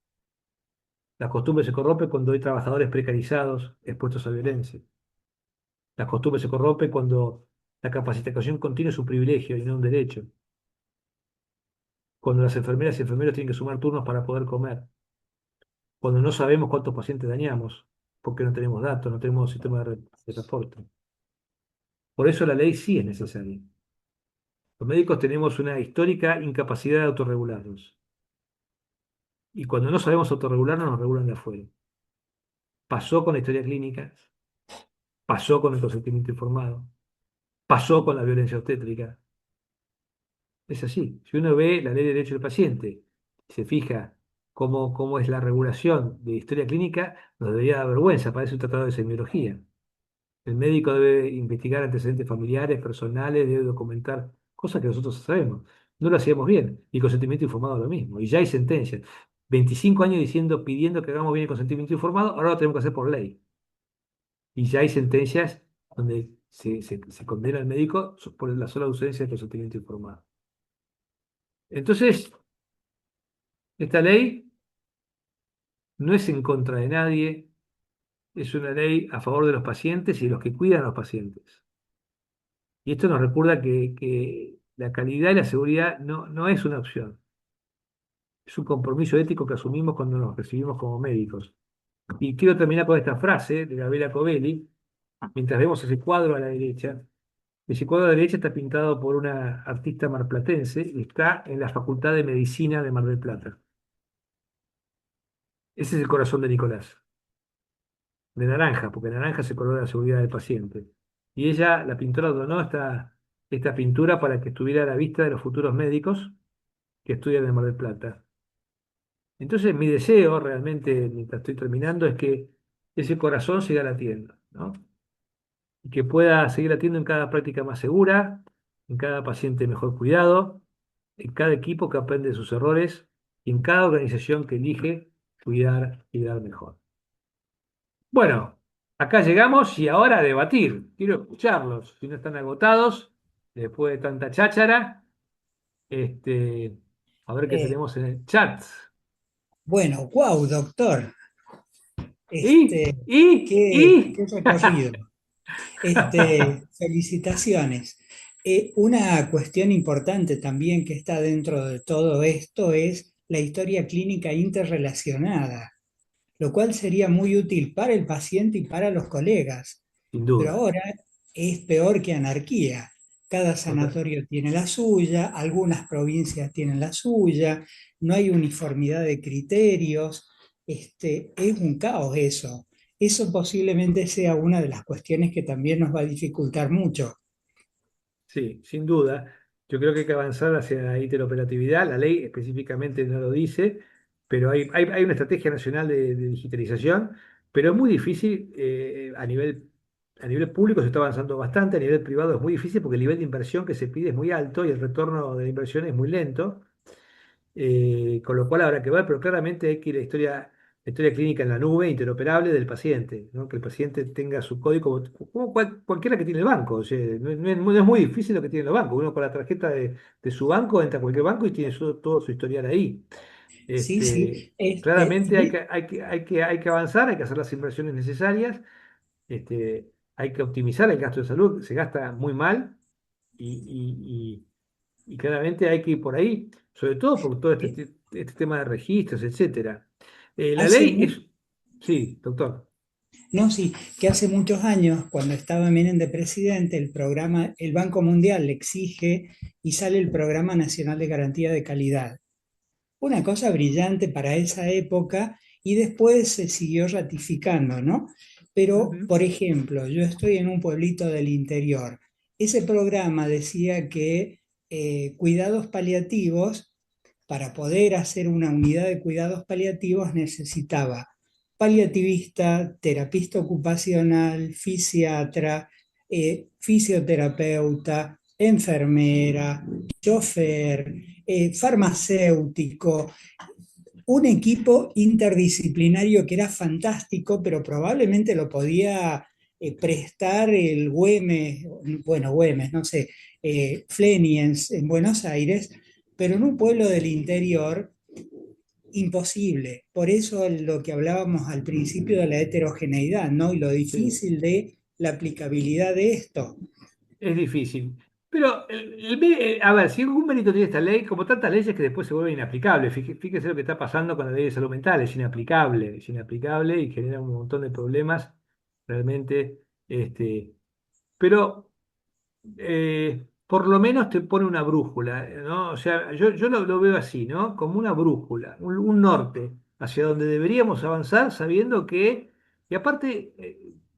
Las costumbres se corrompen cuando hay trabajadores precarizados expuestos a violencia. Las costumbres se corrompen cuando la capacitación continua es un privilegio y no un derecho. Cuando las enfermeras y enfermeros tienen que sumar turnos para poder comer. Cuando no sabemos cuántos pacientes dañamos, porque no tenemos datos, no tenemos sistema de transporte. Por eso la ley sí es necesaria. Los médicos tenemos una histórica incapacidad de autorregularnos. Y cuando no sabemos autorregularnos, nos regulan de afuera. Pasó con la historia clínica, pasó con el consentimiento informado, pasó con la violencia obstétrica. Es así. Si uno ve la ley de derecho del paciente, se fija cómo es la regulación de historia clínica, nos debería dar vergüenza, parece un tratado de semiología. El médico debe investigar antecedentes familiares, personales, debe documentar cosas que nosotros sabemos. No lo hacíamos bien. Y consentimiento informado lo mismo. Y ya hay sentencias. 25 años diciendo, pidiendo que hagamos bien el consentimiento informado, ahora lo tenemos que hacer por ley. Y ya hay sentencias donde se condena al médico por la sola ausencia de consentimiento informado. Entonces, esta ley no es en contra de nadie, es una ley a favor de los pacientes y de los que cuidan a los pacientes. Y esto nos recuerda que la calidad y la seguridad no es una opción, es un compromiso ético que asumimos cuando nos recibimos como médicos. Y quiero terminar con esta frase de Gabriela Covelli, mientras vemos ese cuadro a la derecha. Ese cuadro a la derecha está pintado por una artista marplatense y está en la Facultad de Medicina de Mar del Plata. Ese es el corazón de Nicolás, de naranja, porque naranja es el color de la seguridad del paciente. Y ella, la pintora, donó esta pintura para que estuviera a la vista de los futuros médicos que estudian en Mar del Plata. Entonces, mi deseo realmente, mientras estoy terminando, es que ese corazón siga latiendo, ¿no? Y que pueda seguir latiendo en cada práctica más segura, en cada paciente mejor cuidado, en cada equipo que aprende de sus errores y en cada organización que elige cuidar y dar mejor. Bueno, acá llegamos y ahora a debatir. Quiero escucharlos, si no están agotados, después de tanta cháchara, a ver qué Eh, tenemos en el chat. bueno, wow, doctor, ¿Y? este, ¿Y? ¿Y? qué recorrido. Felicitaciones. Una cuestión importante también que está dentro de todo esto es la historia clínica interrelacionada, lo cual sería muy útil para el paciente y para los colegas. Sin Pero duda. ahora es peor que anarquía. Cada Total. sanatorio tiene la suya, algunas provincias tienen la suya, no hay uniformidad de criterios. Es un caos eso. Eso posiblemente sea una de las cuestiones que también nos va a dificultar mucho. Sí, sin duda. Yo creo que hay que avanzar hacia la interoperatividad. La ley específicamente no lo dice, pero hay una estrategia nacional de digitalización, pero es muy difícil a nivel público se está avanzando bastante, a nivel privado es muy difícil porque el nivel de inversión que se pide es muy alto y el retorno de la inversión es muy lento. Con lo cual habrá que ver, pero claramente hay que ir a la historia clínica en la nube, interoperable del paciente, ¿no? Que el paciente tenga su código como cualquiera que tiene el banco. O sea, no es muy difícil lo que tienen los bancos. Uno con la tarjeta de su banco entra a cualquier banco y tiene todo su historial ahí. Sí, sí. Claramente hay que avanzar, hay que hacer las inversiones necesarias, hay que optimizar el gasto de salud, se gasta muy mal y claramente hay que ir por ahí, sobre todo por todo este, Eh, este tema de registros, etcétera. La hace, ley mu- es. Sí, doctor. No, sí, que hace muchos años, cuando estaba Menem de presidente, el Banco Mundial le exige y sale el Programa Nacional de Garantía de Calidad. Una cosa brillante para esa época y después se siguió ratificando, ¿no? Pero, Ujú. por ejemplo, yo estoy en un pueblito del interior. Ese programa decía que cuidados paliativos, para poder hacer una unidad de cuidados paliativos, necesitaba paliativista, terapista ocupacional, fisiatra, fisioterapeuta, enfermera, chofer, farmacéutico, un equipo interdisciplinario que era fantástico, pero probablemente lo podía prestar el Güemes, bueno, Güemes, no sé, Fleni en Buenos Aires, pero en un pueblo del interior, imposible. Por eso lo que hablábamos al principio de la heterogeneidad, ¿no? Y lo Sí. difícil de la aplicabilidad de esto. Es difícil. Pero, a ver, si algún mérito tiene esta ley, como tantas leyes que después se vuelven inaplicables, fíjese lo que está pasando con la ley de salud mental, es inaplicable y genera un montón de problemas realmente. Pero por lo menos te pone una brújula, ¿no? O sea, yo lo veo así, ¿no? Como una brújula, un norte hacia donde deberíamos avanzar sabiendo que, y aparte,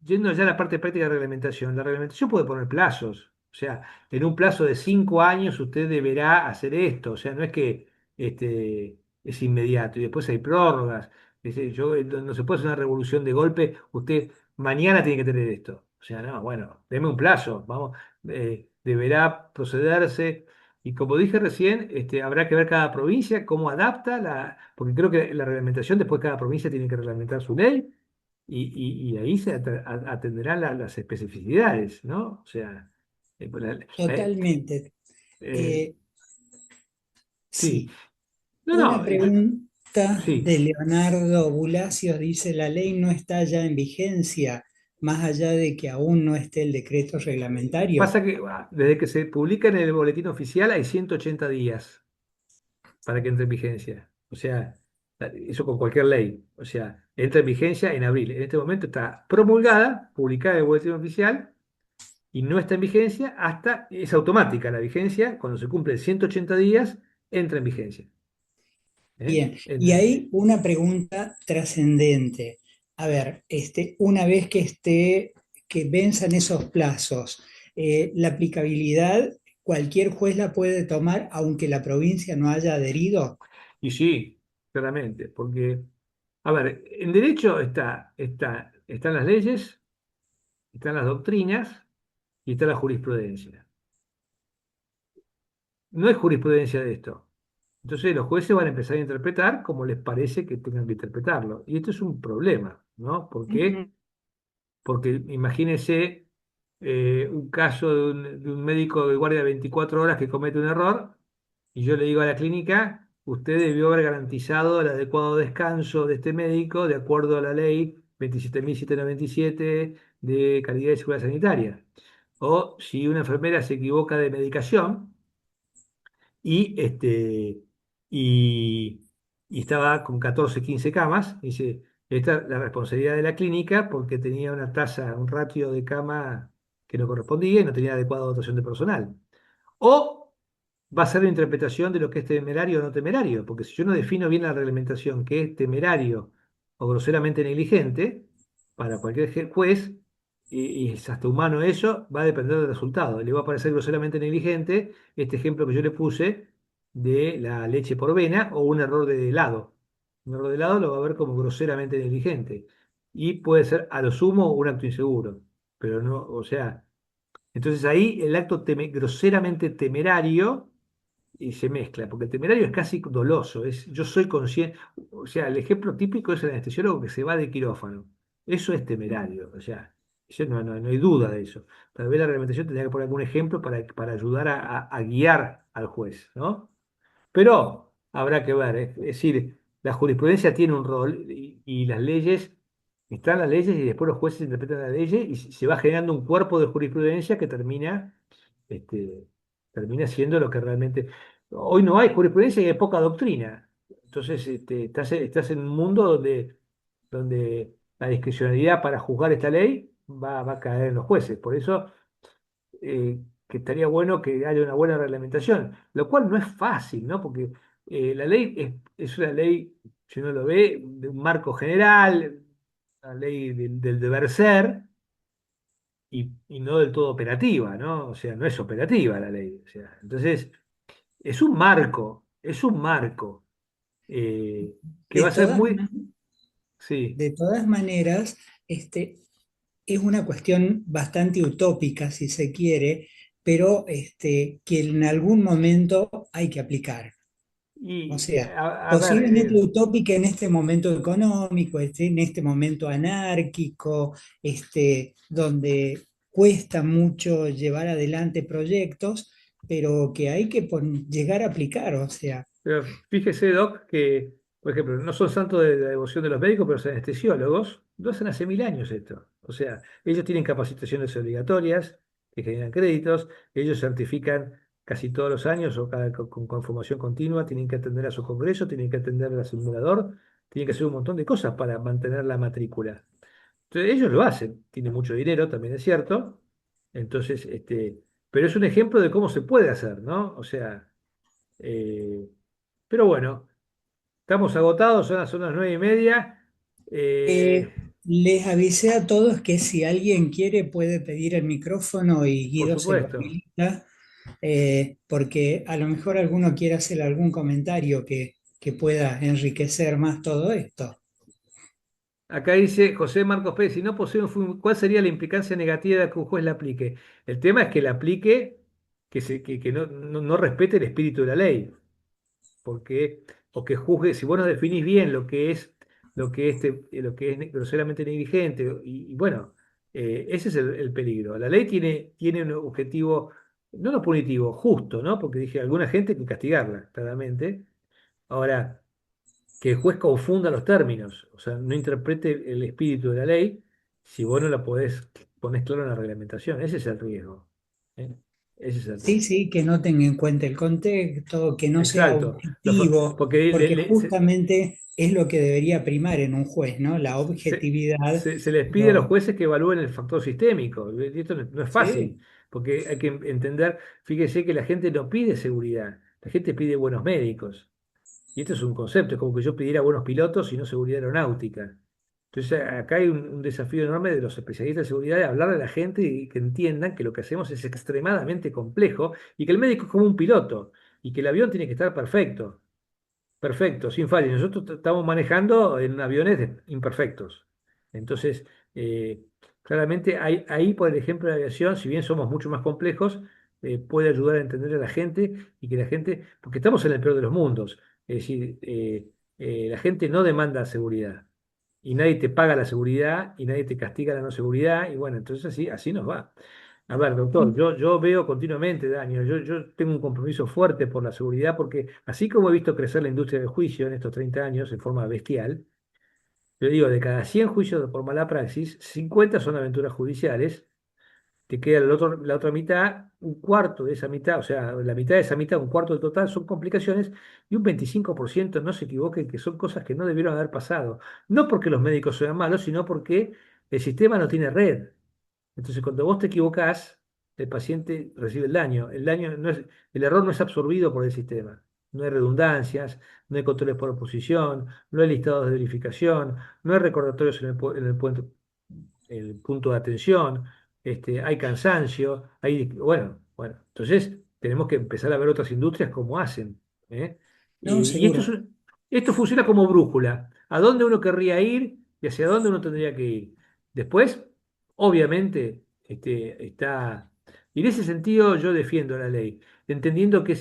yendo ya a la parte práctica de la reglamentación puede poner plazos, o sea, en un plazo de 5 años usted deberá hacer esto, o sea, no es que es inmediato y después hay prórrogas, no se puede hacer una revolución de golpe, usted mañana tiene que tener esto. O sea, no, bueno, deme un plazo, vamos, deberá procederse. Y como dije recién, habrá que ver cada provincia cómo adapta porque creo que la reglamentación, después cada provincia tiene que reglamentar su ley y ahí se atenderán las especificidades, ¿no? O sea, pues Totalmente. eh, Eh, sí, sí. no, Una no, pregunta sí. de Leonardo Bulacios dice, la ley no está ya en vigencia, más allá de que aún no esté el decreto reglamentario. Pasa que desde que se publica en el boletín oficial hay 180 días para que entre en vigencia. O sea, eso con cualquier ley. O sea, entra en vigencia en abril. En este momento está promulgada, publicada en el boletín oficial y no está en vigencia hasta, es automática la vigencia, cuando se cumplen 180 días, entra en vigencia. ¿Eh? Bien, y Entra en hay vigencia. una pregunta trascendente. A ver, una vez que que venzan esos plazos, la aplicabilidad, cualquier juez la puede tomar aunque la provincia no haya adherido. Y sí, claramente, porque, a ver, en derecho están las leyes, están las doctrinas y está la jurisprudencia. No hay jurisprudencia de esto. Entonces los jueces van a empezar a interpretar como les parece que tengan que interpretarlo. Y esto es un problema, ¿no? ¿Por qué? Porque imagínese un caso de un médico de guardia de 24 horas que comete un error y yo le digo a la clínica, usted debió haber garantizado el adecuado descanso de este médico de acuerdo a la ley 27.797 de calidad y seguridad sanitaria. O si una enfermera se equivoca de medicación, y, y, y estaba con 14 15 camas. Dice, esta es la responsabilidad de la clínica porque tenía una tasa, un ratio de cama que no correspondía y no tenía adecuada dotación de personal. O va a ser la interpretación de lo que es temerario o no temerario, porque si yo no defino bien la reglamentación que es temerario o groseramente negligente, para cualquier juez, y es hasta humano eso, va a depender del resultado. Le va a parecer groseramente negligente este ejemplo que yo le puse de la leche por vena o un error de helado. Un error de helado lo va a ver como groseramente negligente y puede ser a lo sumo un acto inseguro, pero no, o sea, entonces ahí el acto groseramente temerario y se mezcla, porque el temerario es casi doloso, yo soy consciente, o sea, el ejemplo típico es el anestesiólogo que se va de quirófano, eso es temerario, o sea, no hay duda de eso. Tal vez la reglamentación tendría que poner algún ejemplo para ayudar a guiar al juez, ¿no? Pero habrá que ver, es decir, la jurisprudencia tiene un rol y las leyes, están las leyes y después los jueces interpretan las leyes y se va generando un cuerpo de jurisprudencia que este, termina siendo lo que realmente... Hoy no hay jurisprudencia y hay poca doctrina. Entonces estás en un mundo donde la discrecionalidad para juzgar esta ley va a caer en los jueces. Por eso que estaría bueno que haya una buena reglamentación, lo cual no es fácil, ¿no? Porque la ley es una ley, si uno lo ve, de un marco general, una ley del deber ser, y no del todo operativa, ¿no? O sea, no es operativa la ley. O sea, entonces, es un marco que De va a ser todas, muy, sí, de todas maneras, es una cuestión bastante utópica, si se quiere, pero que en algún momento hay que aplicar. O Y sea, a ver, posiblemente utópica en este momento económico, en este momento anárquico, donde cuesta mucho llevar adelante proyectos, pero que hay que llegar a aplicar. O sea, pero fíjese, Doc, que, por ejemplo, no son santos de la devoción de los médicos, pero los anestesiólogos lo hacen hace 1000 años esto. O sea, ellos tienen capacitaciones obligatorias que generan créditos, ellos certifican casi todos los años o con formación continua, tienen que atender a su congreso, tienen que atender al simulador, tienen que hacer un montón de cosas para mantener la matrícula. Entonces, ellos lo hacen, tienen mucho dinero, también es cierto. Entonces, pero es un ejemplo de cómo se puede hacer, ¿no? O sea, eh, pero bueno, estamos agotados, son las 9:30. eh, Eh, les avisé a todos que si alguien quiere puede pedir el micrófono y por Guido se lo supuesto. habilita, porque a lo mejor alguno quiere hacer algún comentario que pueda enriquecer más todo esto. Acá dice José Marcos Pérez, si no posee ¿cuál sería la implicancia negativa de que un juez la aplique? El tema es que la aplique, que no respete el espíritu de la ley. Porque, o que juzgue, si vos no definís bien lo que es groseramente negligente, y bueno, ese es el peligro. La ley tiene un objetivo, no no punitivo, justo, ¿no? Porque dije, alguna gente hay que castigarla, claramente. Ahora, que el juez confunda los términos, o sea, no interprete el espíritu de la ley, si vos no la ponés claro en la reglamentación, ese es el riesgo. ¿Eh? Ese es el Sí, riesgo. sí, que no tenga en cuenta el contexto, que no sea Exacto. objetivo, Porque porque justamente es lo que debería primar en un juez, ¿no? La objetividad. se les pide a los Lo, jueces que evalúen el factor sistémico. Y esto no es fácil, sí, porque hay que entender, fíjese que la gente no pide seguridad, la gente pide buenos médicos. Y esto es un concepto, es como que yo pidiera buenos pilotos y no seguridad aeronáutica. Entonces acá hay un desafío enorme de los especialistas de seguridad de hablarle a la gente y que entiendan que lo que hacemos es extremadamente complejo y que el médico es como un piloto y que el avión tiene que estar perfecto. Perfecto, sin falla. Nosotros estamos manejando en aviones imperfectos. Entonces, eh, claramente ahí, por el ejemplo de la aviación, si bien somos mucho más complejos, puede ayudar a entender a la gente y que la gente, porque estamos en el peor de los mundos, es decir, la gente no demanda seguridad y nadie te paga la seguridad y nadie te castiga la no seguridad y bueno, entonces así nos va. A ver, doctor, yo veo continuamente daño, yo tengo un compromiso fuerte por la seguridad porque así como he visto crecer la industria del juicio en estos 30 años en forma bestial, yo digo, de cada 100 juicios por mala praxis, 50 son aventuras judiciales, te queda la otra mitad, un cuarto de esa mitad, o sea, la mitad de esa mitad, un cuarto del total son complicaciones y un 25% no se equivoquen, que son cosas que no debieron haber pasado. No porque los médicos sean malos, sino porque el sistema no tiene red. Entonces, cuando vos te equivocás, el paciente recibe el daño. El error no es absorbido por el sistema. No hay redundancias, no hay controles por oposición, no hay listados de verificación, no hay recordatorios en el punto de atención, hay cansancio, bueno. Entonces, tenemos que empezar a ver otras industrias cómo hacen. ¿Eh? no, Y seguro. esto funciona como brújula. ¿A dónde uno querría ir y hacia dónde uno tendría que ir? Después, obviamente, está. Y en ese sentido yo defiendo la ley, entendiendo que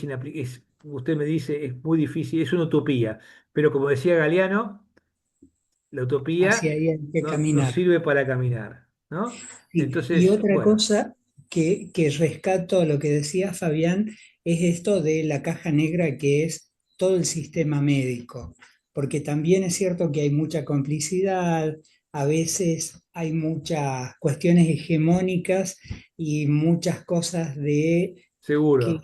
usted me dice, es muy difícil, es una utopía, pero como decía Galeano, la Hacia utopía ahí hay que no, nos caminar. sirve para caminar, ¿no? Sí. Y Entonces, otra bueno, cosa que rescato lo que decía Fabián es esto de la caja negra que es todo el sistema médico, porque también es cierto que hay mucha complicidad, a veces hay muchas cuestiones hegemónicas y muchas cosas que, seguro.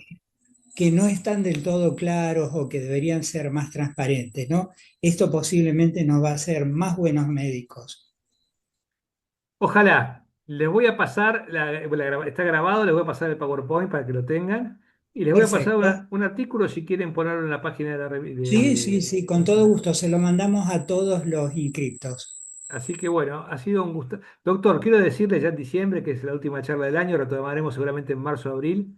que no están del todo claros o que deberían ser más transparentes, ¿no? Esto posiblemente nos va a hacer más buenos médicos. Ojalá, les voy a pasar, está grabado, les voy a pasar el PowerPoint para que lo tengan y les voy a pasar Perfecto. un artículo si quieren ponerlo en la página de la Sí, sí, sí, con todo gusto. Se lo mandamos a todos los inscriptos. Así que bueno, ha sido un gusto. Doctor, quiero decirle ya en diciembre, que es la última charla del año, retomaremos seguramente en marzo o abril,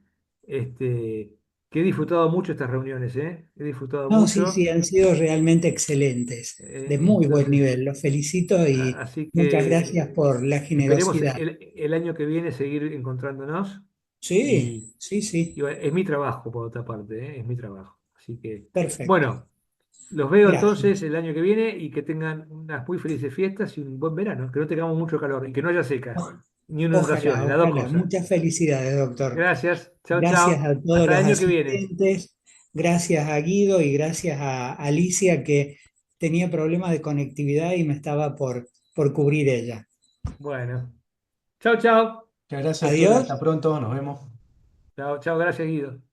que he disfrutado mucho estas reuniones, ¿eh? He disfrutado No, sí, mucho. sí, han sido realmente excelentes, de muy buen Entonces, nivel. Los felicito y así muchas gracias que por la esperemos generosidad. el año que viene seguir encontrándonos Sí, y, sí, sí. y bueno, es mi trabajo por otra parte, ¿eh? Es mi trabajo. Así Así que, Perfecto. bueno, los veo Gracias. entonces el año que viene y que tengan unas muy felices fiestas y un buen verano, que no tengamos mucho calor y que no haya secas, ni Ojalá, inundaciones, las dos ojalá. cosas. Muchas felicidades, doctor. Gracias, chao, Gracias chao. a todos Hasta el los año que viene. asistentes, gracias a Guido y gracias a Alicia que tenía problemas de conectividad y me estaba por cubrir ella. Bueno, chao, chao. Muchas gracias, doctor. Adiós. Hasta pronto. Nos vemos. Chao, chao, gracias, Guido.